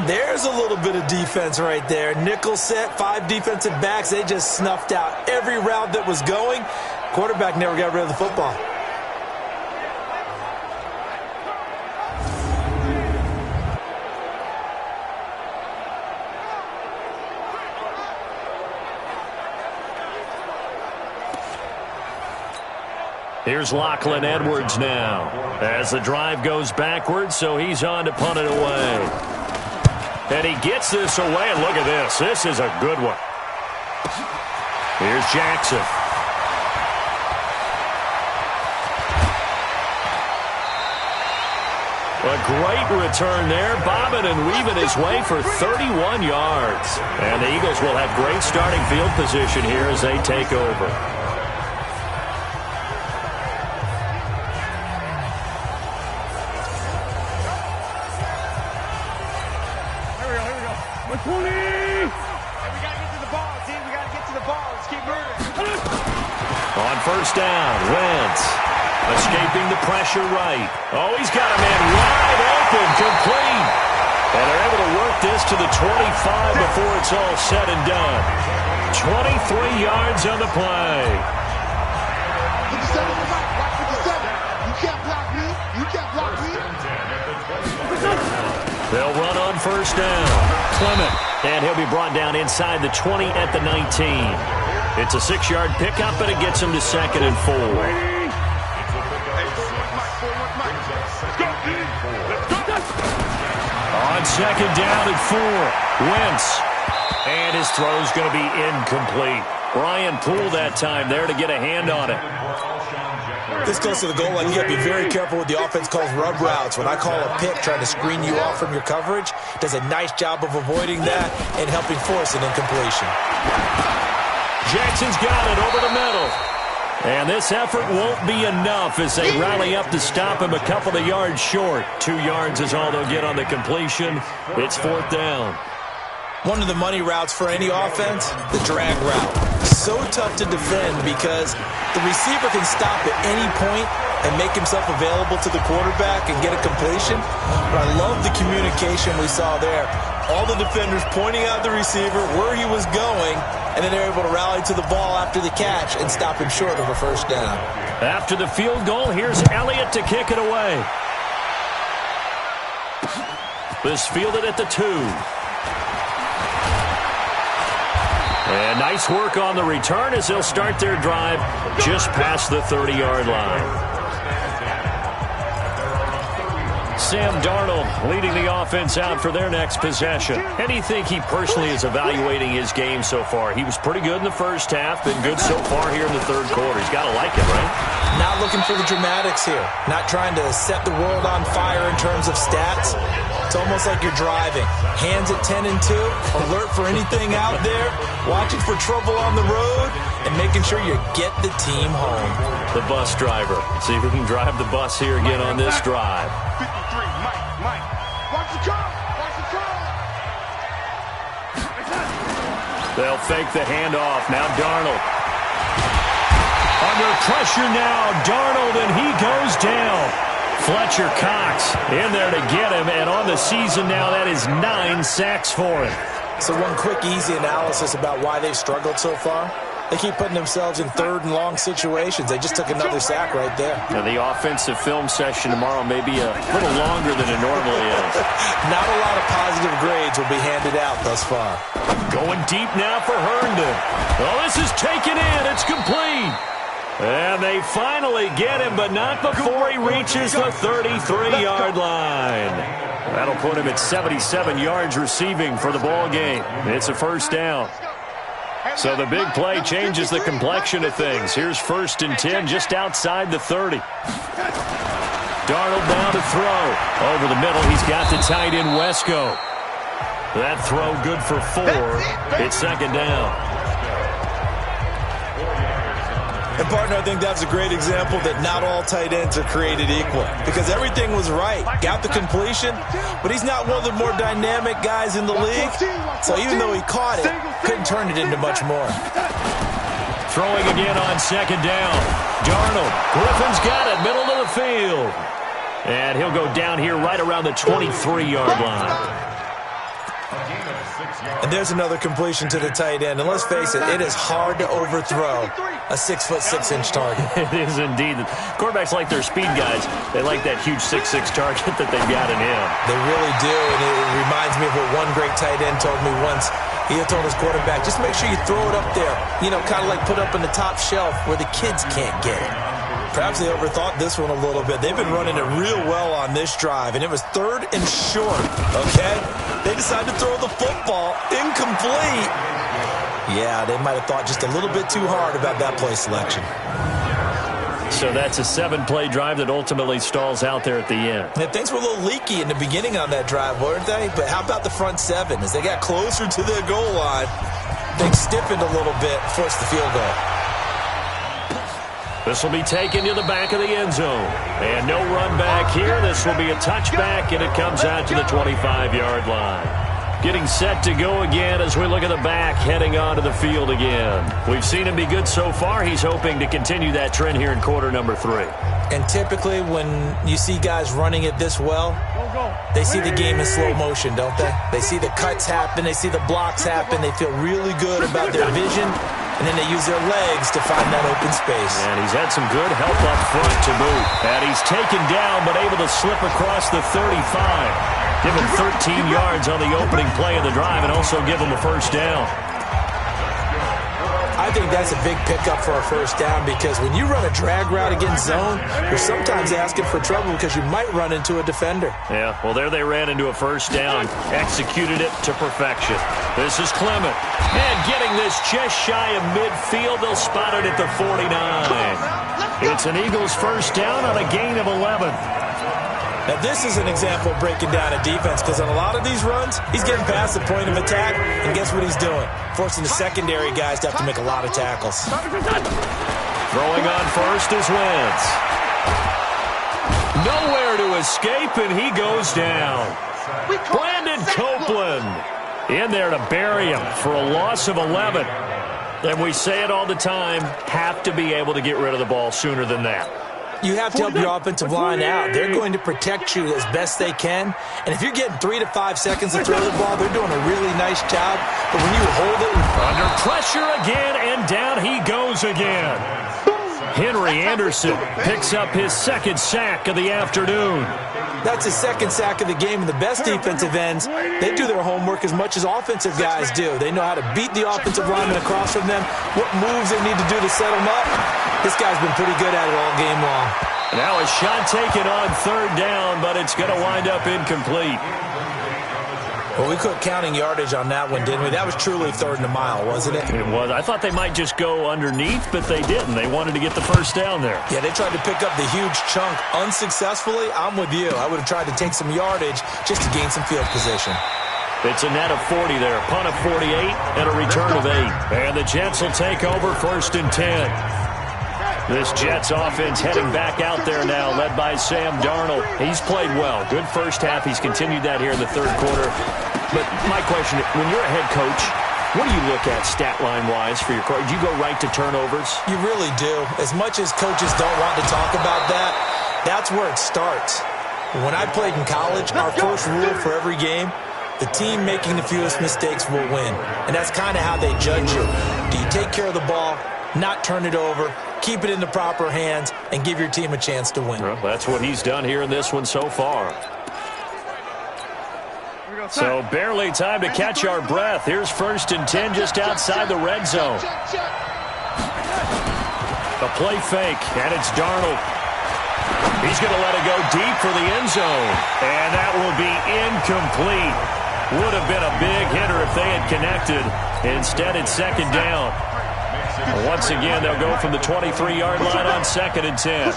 There's a little bit of defense right there. Nickel set, 5 defensive backs. They just snuffed out every route that was going. Quarterback never got rid of the football. Here's Lachlan Edwards now as the drive goes backwards, so he's on to punt it away. And he gets this away, and look at this. This is a good one. Here's Jackson. A great return there, bobbing and weaving his way for 31 yards. And the Eagles will have great starting field position here as they take over. On first down, Wentz escaping the pressure right. Oh, he's got a man wide open, complete. And they're able to work this to the 25 before it's all said and done. 23 yards on the play. 57, watch 57. You can't block me. You can't block me. They'll run on first down. Clement. And he'll be brought down inside the 20 at the 19. It's a 6-yard pickup, and it gets him to 2nd and 4. On 2nd down and 4, Wentz. And his throw's going to be incomplete. Brian Poole that time there to get a hand on it. This goes to the goal line. You got to be very careful with the offense calls rub routes. When I call a pick trying to screen you off from your coverage, does a nice job of avoiding that and helping force an incompletion. Jackson's got it over the middle. And this effort won't be enough as they rally up to stop him a couple of yards short. 2 yards is all they'll get on the completion. It's 4th down. One of the money routes for any offense, the drag route. So tough to defend because the receiver can stop at any point and make himself available to the quarterback and get a completion. But I love the communication we saw there. All the defenders pointing out the receiver, where he was going, and then they're able to rally to the ball after the catch and stop him short of a first down. After the field goal, here's Elliott to kick it away. This fielded at the 2. And nice work on the return as they'll start their drive just past the 30-yard line. Sam Darnold leading the offense out for their next possession. And do you think he personally is evaluating his game so far? He was pretty good in the first half, been good so far here in the third quarter. He's got to like it, right? Not looking for the dramatics here. Not trying to set the world on fire in terms of stats. It's almost like you're driving. Hands at 10 and 2, alert for anything out there, watching for trouble on the road, and making sure you get the team home. The bus driver. See if we can drive the bus here again on this drive. 53, Mike. Watch the car. Watch the car. They'll fake the handoff. Now Darnold. Under pressure now, Darnold, and he goes down. Fletcher Cox in there to get him, and on the season now, that is 9 sacks for him. So one quick, easy analysis about why they've struggled so far. They keep putting themselves in third and long situations. They just took another sack right there. Now, the offensive film session tomorrow may be a little longer than it normally is. Not a lot of positive grades will be handed out thus far. Going deep now for Herndon. Oh, this is taken in. It's complete. And they finally get him, but not before he reaches the 33-yard line. That'll put him at 77 yards receiving for the ball game. It's a first down. So the big play changes the complexion of things. Here's 1st and 10 just outside the 30. Darnold now to throw. Over the middle, he's got the tight end Wesco. That throw good for 4. It's 2nd down. And, partner, I think that's a great example that not all tight ends are created equal. Because everything was right. Got the completion, but he's not one of the more dynamic guys in the league. So even though he caught it, couldn't turn it into much more. Throwing again on 2nd down. Darnold. Griffin's got it, middle of the field. And he'll go down here right around the 23-yard line. And there's another completion to the tight end. And let's face it, it is hard to overthrow a 6'6" target. It is indeed. Quarterbacks like their speed guys. They like that huge 6'6" target that they've got in him. They really do, and it reminds me of what one great tight end told me once. He had told his quarterback, just make sure you throw it up there. You know, kind of like put up in the top shelf where the kids can't get it. Perhaps they overthought this one a little bit. They've been running it real well on this drive, and it was 3rd and short, okay? They decided to throw the football incomplete. Yeah, they might have thought just a little bit too hard about that play selection. So that's a 7-play drive that ultimately stalls out there at the end. And things were a little leaky in the beginning on that drive, weren't they? But how about the front 7? As they got closer to their goal line, things stiffened a little bit, forced the field goal. This will be taken to the back of the end zone. And no run back here. This will be a touchback, and it comes out to the 25-yard line. Getting set to go again as we look at the back, heading onto the field again. We've seen him be good so far. He's hoping to continue that trend here in quarter number 3. And typically when you see guys running it this well, they see the game in slow motion, don't they? They see the cuts happen. They see the blocks happen. They feel really good about their vision. And then they use their legs to find that open space. And he's had some good help up front to boot. And he's taken down but able to slip across the 35. Give him 13 yards on the opening play of the drive and also give him a first down. I think that's a big pickup for a first down because when you run a drag route against zone, you're sometimes asking for trouble because you might run into a defender. Yeah, well, there they ran into a first down, executed it to perfection. This is Clement. And getting this just shy of midfield, they'll spot it at the 49. It's an Eagles first down on a gain of 11. Now, this is an example of breaking down a defense because on a lot of these runs, he's getting past the point of attack, and guess what he's doing? Forcing the secondary guys to have to make a lot of tackles. Throwing on first is Wentz. Nowhere to escape, and he goes down. Brandon Copeland in there to bury him for a loss of 11. And we say it all the time, have to be able to get rid of the ball sooner than that. You have to help your offensive line out. They're going to protect you as best they can. And if you're getting 3 to 5 seconds to throw the ball, they're doing a really nice job. But when you hold it... Under pressure again, and down he goes again. Henry Anderson picks up his second sack of the afternoon. That's his second sack of the game, and the best defensive ends, they do their homework as much as offensive guys do. They know how to beat the offensive lineman across from them, what moves they need to do to set them up. This guy's been pretty good at it all game long. Now a shot taken on third down, but it's going to wind up incomplete. Well, we quit counting yardage on that one, didn't we? That was truly 3rd and a mile, wasn't it? It was. I thought they might just go underneath, but they didn't. They wanted to get the first down there. Yeah, they tried to pick up the huge chunk unsuccessfully. I'm with you. I would have tried to take some yardage just to gain some field position. It's a net of 40 there. Punt of 48 and a return of 8. And the Jets will take over 1st and 10. This Jets offense heading back out there now, led by Sam Darnold. He's played well. Good first half. He's continued that here in the 3rd quarter. But my question, when you're a head coach, what do you look at stat line-wise for your coach? Do you go right to turnovers? You really do. As much as coaches don't want to talk about that, that's where it starts. When I played in college, our first rule for every game, the team making the fewest mistakes will win. And that's kind of how they judge you. Do you take care of the ball, not turn it over, keep it in the proper hands, and give your team a chance to win? Well, that's what he's done here in this one so far. So barely time to catch our breath. Here's 1st and 10 just outside the red zone. A play fake, and it's Darnold. He's going to let it go deep for the end zone. And that will be incomplete. Would have been a big hitter if they had connected. Instead, it's 2nd down. Once again, they'll go from the 23-yard line on 2nd and 10.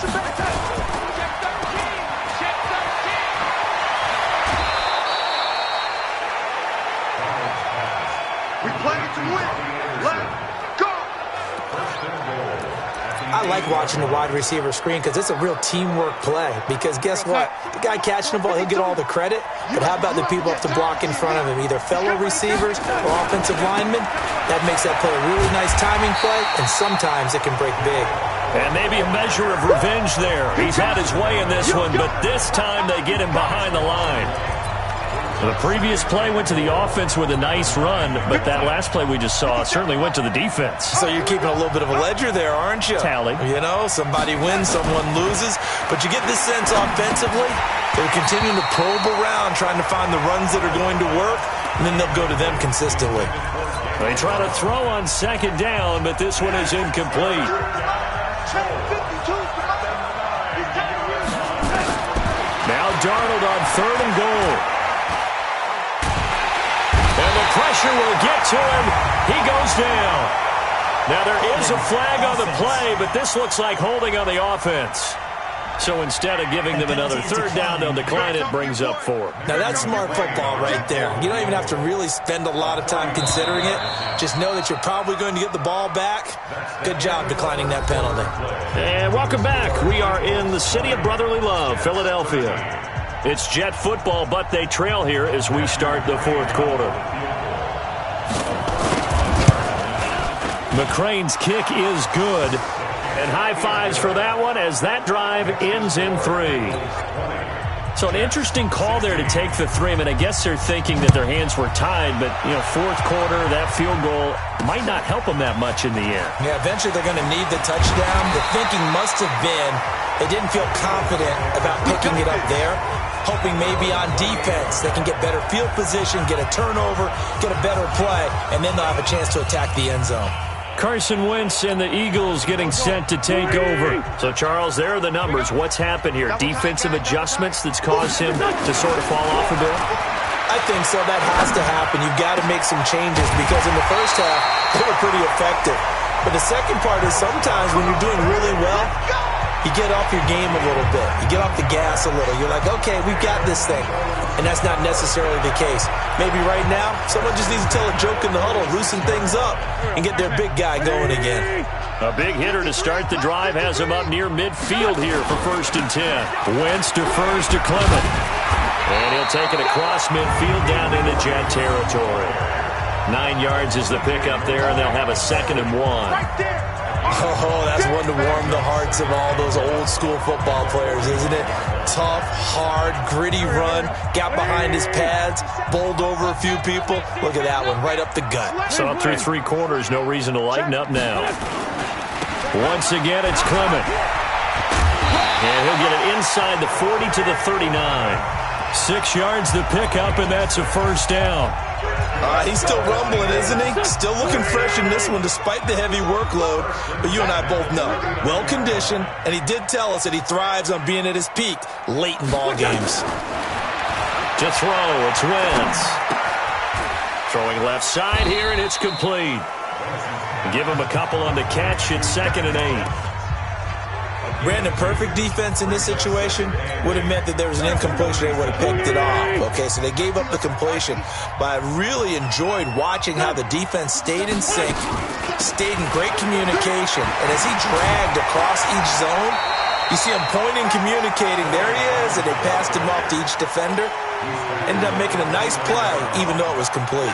I like watching the wide receiver screen because it's a real teamwork play. Because guess what? The guy catching the ball, he'll get all the credit. But how about the people up to block in front of him? Either fellow receivers or offensive linemen. That makes that play a really nice timing play, and sometimes it can break big. And maybe a measure of revenge there. He's had his way in this one, but this time they get him behind the line. The previous play went to the offense with a nice run, but that last play we just saw certainly went to the defense. So you're keeping a little bit of a ledger there, aren't you? Tally. You know, somebody wins, someone loses. But you get this sense offensively, they're continuing to probe around, trying to find the runs that are going to work, and then they'll go to them consistently. They try to throw on second down, but this one is incomplete. Now Darnold on 3rd and goal. And the pressure will get to him. He goes down. Now there is a flag on the play, but this looks like holding on the offense. So instead of giving them another 3rd down, they'll decline it, brings up 4. Now that's smart football right there. You don't even have to really spend a lot of time considering it. Just know that you're probably going to get the ball back. Good job declining that penalty. And welcome back. We are in the city of brotherly love, Philadelphia. It's Jet football, but they trail here as we start the 4th quarter. McCrane's kick is good. And high fives for that one as that drive ends in 3. So an interesting call there to take the 3. I mean, I guess they're thinking that their hands were tied, but, 4th quarter, that field goal might not help them that much in the end. Yeah, eventually they're going to need the touchdown. The thinking must have been they didn't feel confident about picking it up there, hoping maybe on defense they can get better field position, get a turnover, get a better play, and then they'll have a chance to attack the end zone. Carson Wentz and the Eagles getting set to take over. So, Charles, there are the numbers. What's happened here? Defensive adjustments that's caused him to sort of fall off a bit? I think so. That has to happen. You've got to make some changes because in the first half, they were pretty effective. But the second part is sometimes when you're doing really well, you get off your game a little bit. You get off the gas a little. You're like, okay, we've got this thing. And that's not necessarily the case. Maybe right now, someone just needs to tell a joke in the huddle, loosen things up, and get their big guy going again. A big hitter to start the drive has him up near midfield here for 1st and 10. Wentz defers to Clement. And he'll take it across midfield down into Jet territory. 9 yards is the pickup there, and they'll have a 2nd and 1. Oh, that's one to warm the hearts of all those old-school football players, isn't it? Tough, hard, gritty run, got behind his pads, bowled over a few people. Look at that one, right up the gut. So up through 3 quarters, no reason to lighten up now. Once again, it's Clement. And he'll get it inside the 40 to the 39. 6 yards the pickup, and that's a 1st down. He's still rumbling, isn't he? Still looking fresh in this one despite the heavy workload. But you and I both know, well-conditioned, and he did tell us that he thrives on being at his peak late in ball games. To throw, it's Wentz. Throwing left side here, and it's complete. Give him a couple on the catch. It's 2nd and 8. Brandon, perfect defense in this situation would have meant that there was an incompletion. They would have picked it off. Okay, so they gave up the completion. But I really enjoyed watching how the defense stayed in sync, stayed in great communication. And as he dragged across each zone, you see him pointing, communicating. There he is, and they passed him off to each defender. Ended up making a nice play, even though it was complete.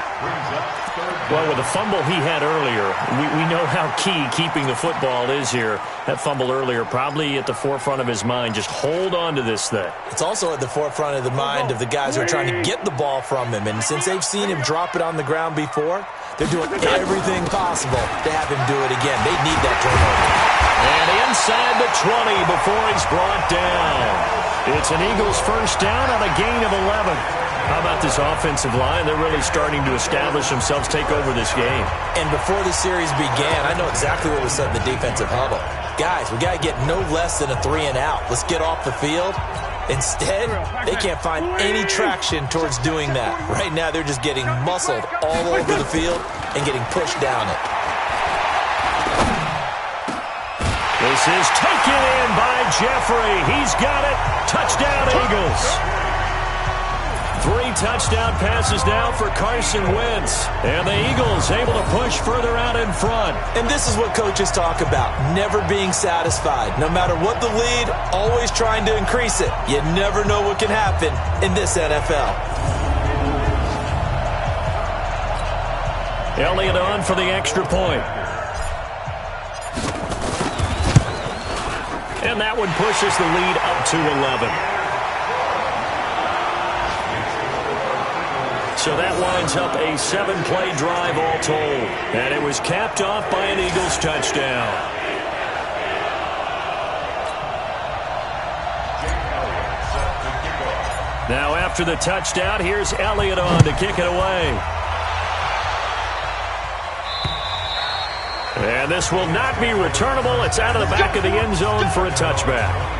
Well, with the fumble he had earlier, we know how key keeping the football is here. That fumble earlier probably at the forefront of his mind. Just hold on to this thing. It's also at the forefront of the mind of the guys who are trying to get the ball from him. And since they've seen him drop it on the ground before, they're doing everything possible to have him do it again. They need that turnover. And inside the 20 before he's brought down. It's an Eagles 1st down on a gain of 11. How about this offensive line? They're really starting to establish themselves, take over this game. And before the series began, I know exactly what was said in the defensive huddle. Guys, we got to get no less than a 3-and-out. Let's get off the field. Instead, they can't find any traction towards doing that. Right now, they're just getting muscled all over the field and getting pushed down it. This is taken in by Jeffrey. He's got it. Touchdown, Eagles. 3 touchdown passes now for Carson Wentz. And the Eagles able to push further out in front. And this is what coaches talk about, never being satisfied. No matter what the lead, always trying to increase it. You never know what can happen in this NFL. Elliott on for the extra point. And that one pushes the lead up to 11. So that winds up a 7-play drive all told. And it was capped off by an Eagles touchdown. Now after the touchdown, here's Elliott on to kick it away. And this will not be returnable. It's out of the back of the end zone for a touchback.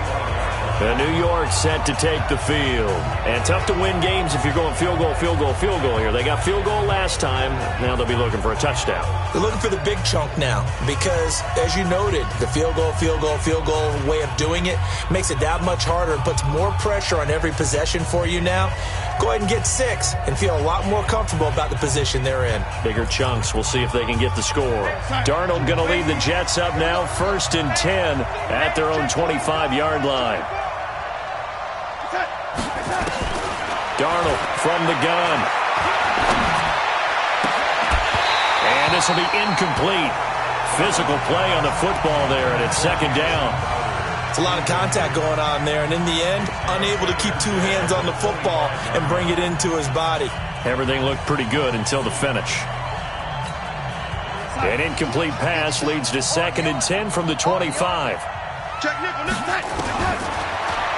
And New York set to take the field. And tough to win games if you're going field goal, field goal, field goal here. They got field goal last time. Now they'll be looking for a touchdown. They're looking for the big chunk now because, as you noted, the field goal way of doing it makes it that much harder and puts more pressure on every possession for you now. Go ahead and get 6 and feel a lot more comfortable about the position they're in. Bigger chunks. We'll see if they can get the score. Darnold going to lead the Jets up now, 1st and 10 at their own 25-yard line. Darnold from the gun. And this will be incomplete. Physical play on the football there, and it's 2nd down. It's a lot of contact going on there, and in the end, unable to keep 2 hands on the football and bring it into his body. Everything looked pretty good until the finish. An incomplete pass leads to 2nd and 10 from the 25.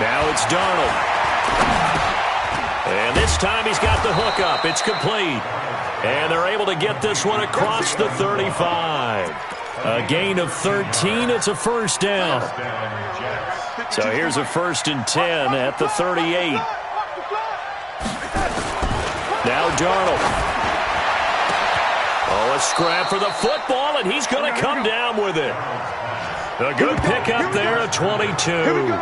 Now it's Darnold. And this time he's got the hook up. It's complete. And they're able to get this one across the 35. A gain of 13. It's a 1st down. So here's a 1st and 10 at the 38. Now Darnold. Oh, a scrap for the football, and he's going to come down with it. A good pickup there at 22.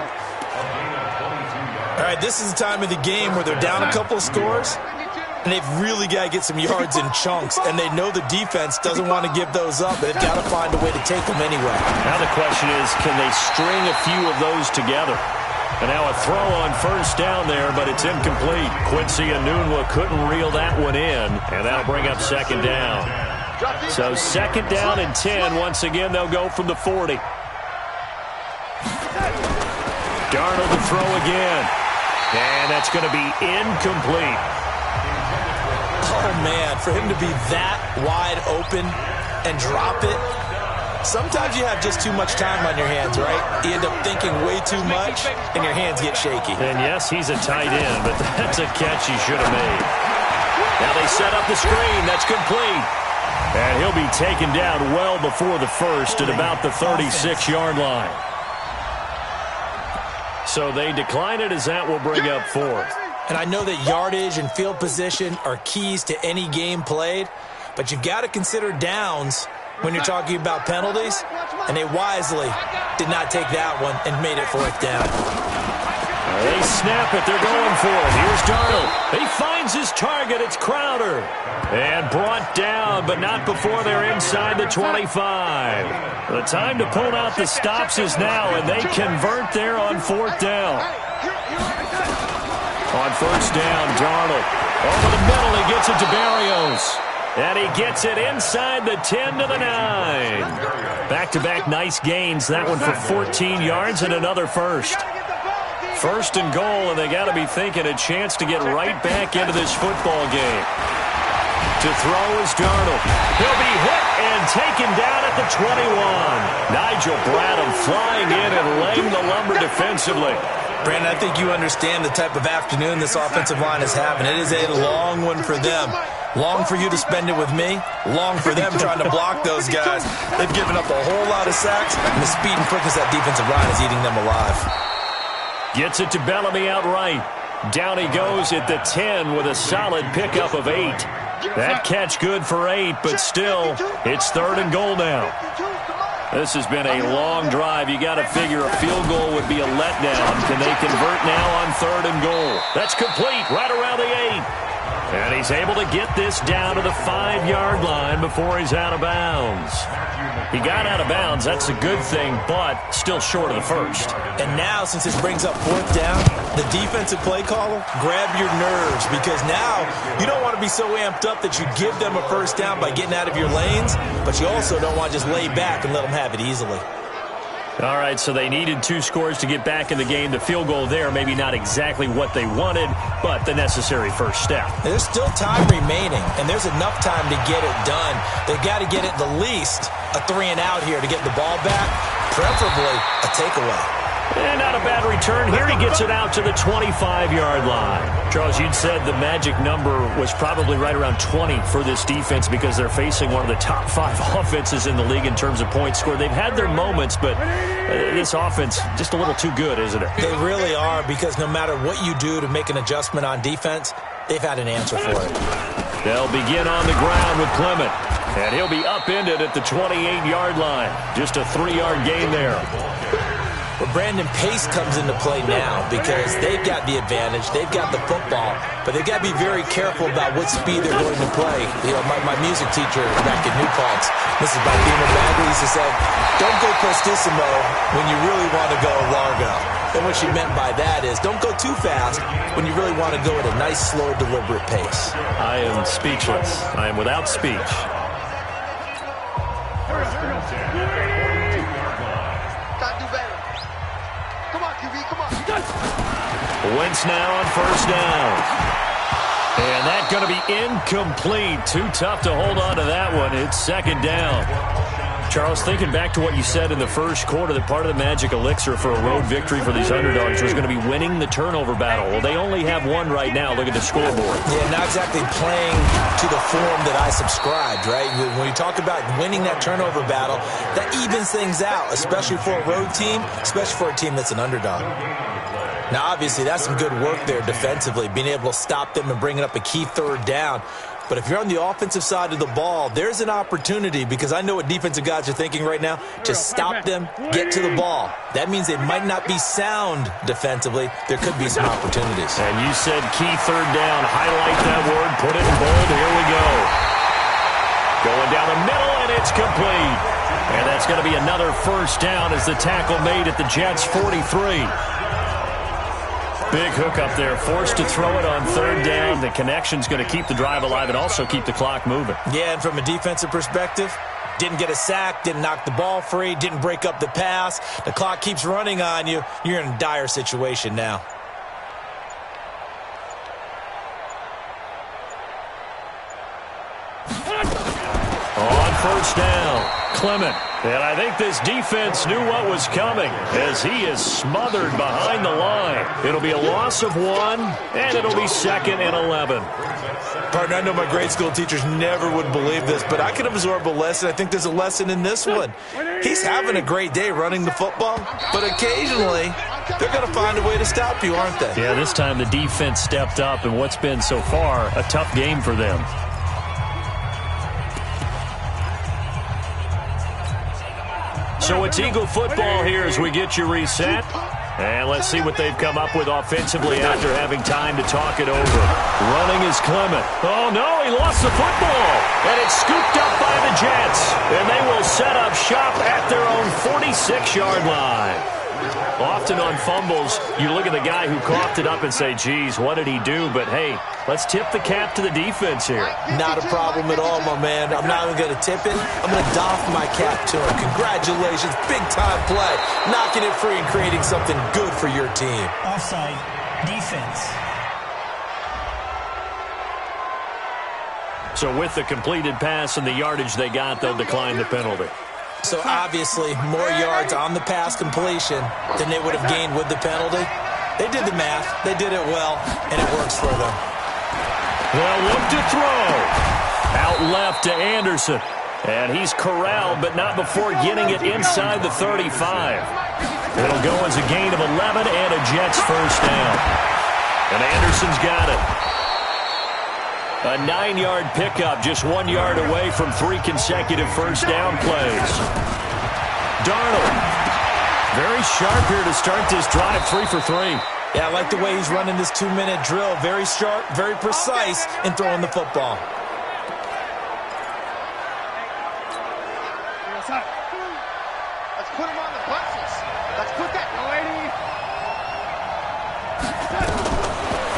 All right, this is the time of the game where they're down a couple of scores, and they've really got to get some yards in chunks, and they know the defense doesn't want to give those up, but they've got to find a way to take them anyway. Now the question is, can they string a few of those together? And now a throw on 1st down there, but it's incomplete. Quincy Enunwa couldn't reel that one in, and that'll bring up 2nd down. So 2nd down and 10. Once again, they'll go from the 40. Darnold to throw again. And that's going to be incomplete. Oh, man, for him to be that wide open and drop it. Sometimes you have just too much time on your hands, right? You end up thinking way too much, and your hands get shaky. And yes, he's a tight end, but that's a catch he should have made. Now they set up the screen. That's complete. And he'll be taken down well before the 1st at about the 36-yard line. So they decline it as that will bring up 4th. And I know that yardage and field position are keys to any game played, but you've got to consider downs when you're talking about penalties, and they wisely did not take that one and made it 4th down. They snap it. They're going for it. Here's Darnold. He finds his target. It's Crowder. And brought down, but not before they're inside the 25. The time to pull out the stops is now, and they convert there on 4th down. On 1st down, Darnold. Over the middle, he gets it to Berrios. And he gets it inside the 10 to the 9. Back-to-back nice gains. That one for 14 yards and another 1st. 1st and goal, and they got to be thinking a chance to get right back into this football game. To throw is Darnold. He'll be hit and taken down at the 21. Nigel Bradham flying in and laying the lumber defensively. Brandon, I think you understand the type of afternoon this offensive line is having. It is a long one for them. Long for you to spend it with me. Long for them trying to block those guys. They've given up a whole lot of sacks, and the speed and quickness of that defensive line is eating them alive. Gets it to Bellamy outright. Down he goes at the 10 with a solid pickup of 8. That catch good for 8, but still, it's 3rd and goal now. This has been a long drive. You got to figure a field goal would be a letdown. Can they convert now on 3rd and goal? That's complete right around the 8. And he's able to get this down to the 5-yard line before he's out of bounds. He got out of bounds. That's a good thing, but still short of the 1st. And now, since this brings up 4th down, the defensive play caller, grab your nerves, because now you don't want to be so amped up that you give them a 1st down by getting out of your lanes, but you also don't want to just lay back and let them have it easily. All right, so they needed 2 scores to get back in the game. The field goal there, maybe not exactly what they wanted, but the necessary first step. There's still time remaining, and there's enough time to get it done. They've got to get at the least a 3-and-out here to get the ball back, preferably a takeaway. And not a bad return here. He gets it out to the 25-yard line. Charles, you'd said the magic number was probably right around 20 for this defense because they're facing one of the top 5 offenses in the league in terms of points scored. They've had their moments, but this offense just a little too good, isn't it? They really are, because no matter what you do to make an adjustment on defense, they've had an answer for it. They'll begin on the ground with Clement, and he'll be upended at the 28-yard line. Just a 3-yard gain there. But Brandon, pace comes into play now because they've got the advantage. They've got the football, but they've got to be very careful about what speed they're going to play. You know, my music teacher back in New Paltz, Mrs. Bathina Bagley, used to say, don't go prestissimo when you really want to go largo. And what she meant by that is don't go too fast when you really want to go at a nice, slow, deliberate pace. I am speechless. I am without speech. Wentz now on first down. And that's going to be incomplete. Too tough to hold on to that one. It's second down. Charles, thinking back to what you said in the first quarter, that part of the magic elixir for a road victory for these underdogs was going to be winning the turnover battle. Well, they only have one right now. Look at the scoreboard. Yeah, not exactly playing to the form that I subscribed, right? When you talk about winning that turnover battle, that evens things out, especially for a road team, especially for a team that's an underdog. Now, obviously, that's some good work there defensively, being able to stop them and bringing up a key third down. But if you're on the offensive side of the ball, there's an opportunity, because I know what defensive guys are thinking right now, to stop them, get to the ball. That means they might not be sound defensively. There could be some opportunities. And you said key third down. Highlight that word. Put it in bold. Here we go. Going down the middle, and it's complete. And that's going to be another first down as the tackle made at the Jets' 43. Big hook up there, forced to throw it on third down. The connection's going to keep the drive alive and also keep the clock moving. Yeah, and from a defensive perspective, didn't get a sack, didn't knock the ball free, didn't break up the pass. The clock keeps running on you. You're in a dire situation now. On first down, Clement. And I think this defense knew what was coming as he is smothered behind the line. It'll be a loss of 1, and it'll be 2nd and 11. Partner, I know my grade school teachers never would believe this, but I can absorb a lesson. I think there's a lesson in this one. He's having a great day running the football, but occasionally they're going to find a way to stop you, aren't they? Yeah, this time the defense stepped up in what's been so far a tough game for them. So it's Eagle football here as we get you reset. And let's see what they've come up with offensively after having time to talk it over. Running is Clement. Oh, no, he lost the football. And it's scooped up by the Jets. And they will set up shop at their own 46-yard line. Often on fumbles, you look at the guy who coughed it up and say, geez, what did he do? But, hey, let's tip the cap to the defense here. Not a problem at all, my man. I'm not even going to tip it. I'm going to doff my cap to him. Congratulations. Big-time play. Knocking it free and creating something good for your team. Offside defense. So with the completed pass and the yardage they got, they'll decline the penalty. So obviously more yards on the pass completion than they would have gained with the penalty. They did the math. They did it well, and it works for them. They'll look to throw. Out left to Anderson. And he's corralled, but not before getting it inside the 35. It'll go as a gain of 11 and a Jets first down. And Anderson's got it. A 9-yard pickup, just 1 yard away from 3 consecutive first down plays. Darnold, very sharp here to start this drive, 3 for 3. Yeah, I like the way he's running this 2-minute drill. Very sharp, very precise in throwing the football. Let's put him on the buses. Let's put that lady.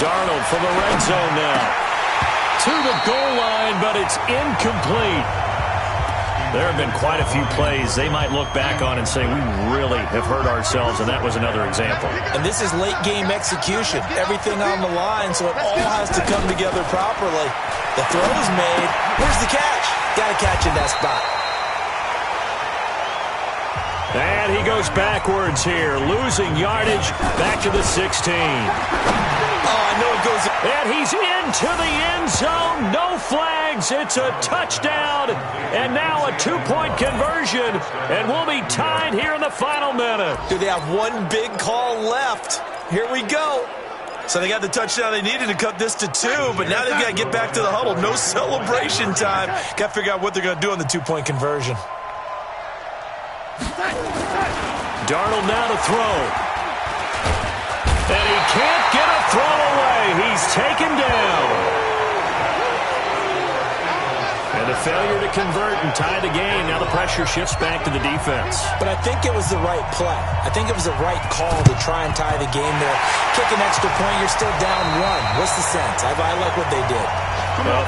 Darnold from the red zone now. To the goal line, but it's incomplete. There have been quite a few plays they might look back on and say, we really have hurt ourselves, and that was another example. And this is late-game execution. Everything on the line, so it all has to come together properly. The throw's made. Where's the catch? Got to catch in that spot. And he goes backwards here, losing yardage back to the 16. Oh, I know it goes. And he's into the end zone. No flags. It's a touchdown. And now a two-point conversion. And we'll be tied here in the final minute. Do they have one big call left? Here we go. So they got the touchdown they needed to cut this to 2, but now they've got to get back to the huddle. No celebration time. Got to figure out what they're going to do on the two-point conversion. Darnold now to throw. And he can't get a throw away. He's taken down. And a failure to convert and tie the game. Now the pressure shifts back to the defense. But I think it was the right play. I think it was the right call to try and tie the game there. Kick an extra point, you're still down 1. What's the sense? I like what they did.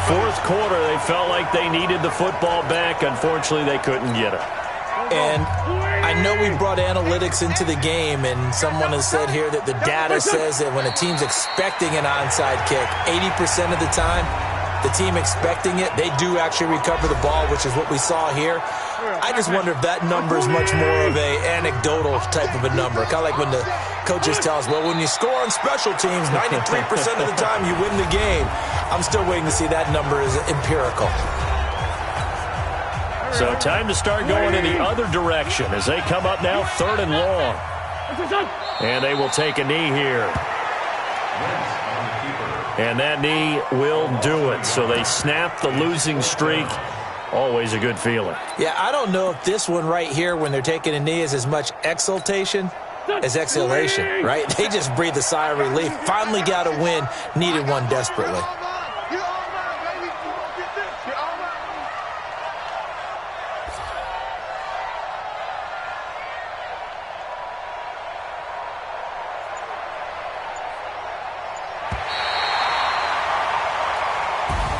Fourth quarter, they felt like they needed the football back. Unfortunately, they couldn't get it. And I know we brought analytics into the game, and someone has said here that the data says that when a team's expecting an onside kick, 80% of the time, the team expecting it, they do actually recover the ball, which is what we saw here. I just wonder if that number is much more of a anecdotal type of a number. Kind of like when the coaches tell us, well, when you score on special teams, 93% of the time you win the game. I'm still waiting to see that number is empirical. So time to start going in the other direction as they come up now 3rd and long. And they will take a knee here. And that knee will do it. So they snap the losing streak. Always a good feeling. Yeah, I don't know if this one right here when they're taking a knee is as much exultation as exhalation, right? They just breathe a sigh of relief. Finally got a win. Needed one desperately.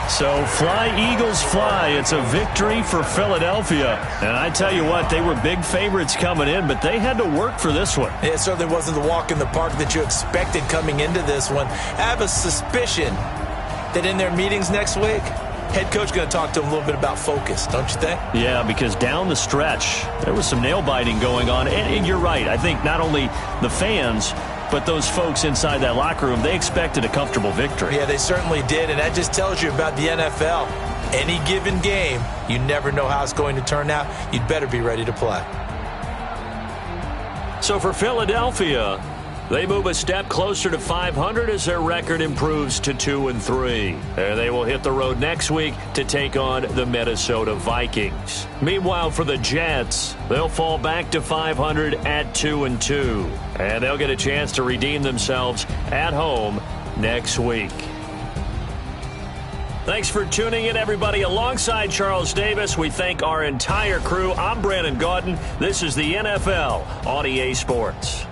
So fly, Eagles, fly. It's a victory for Philadelphia. And I tell you what, they were big favorites coming in, but they had to work for this one. It certainly wasn't the walk in the park that you expected coming into this one. I have a suspicion that in their meetings next week, head coach going to talk to them a little bit about focus, don't you think? Yeah, because down the stretch, there was some nail-biting going on. And you're right. I think not only the fans, but those folks inside that locker room, they expected a comfortable victory. Yeah, they certainly did, and that just tells you about the NFL. Any given game, you never know how it's going to turn out. You'd better be ready to play. So for Philadelphia, they move a step closer to 500 as their record improves to 2-3. And they will hit the road next week to take on the Minnesota Vikings. Meanwhile, for the Jets, they'll fall back to 500 at 2-2. And they'll get a chance to redeem themselves at home next week. Thanks for tuning in, everybody. Alongside Charles Davis, we thank our entire crew. I'm Brandon Gaudin. This is the NFL on EA Sports.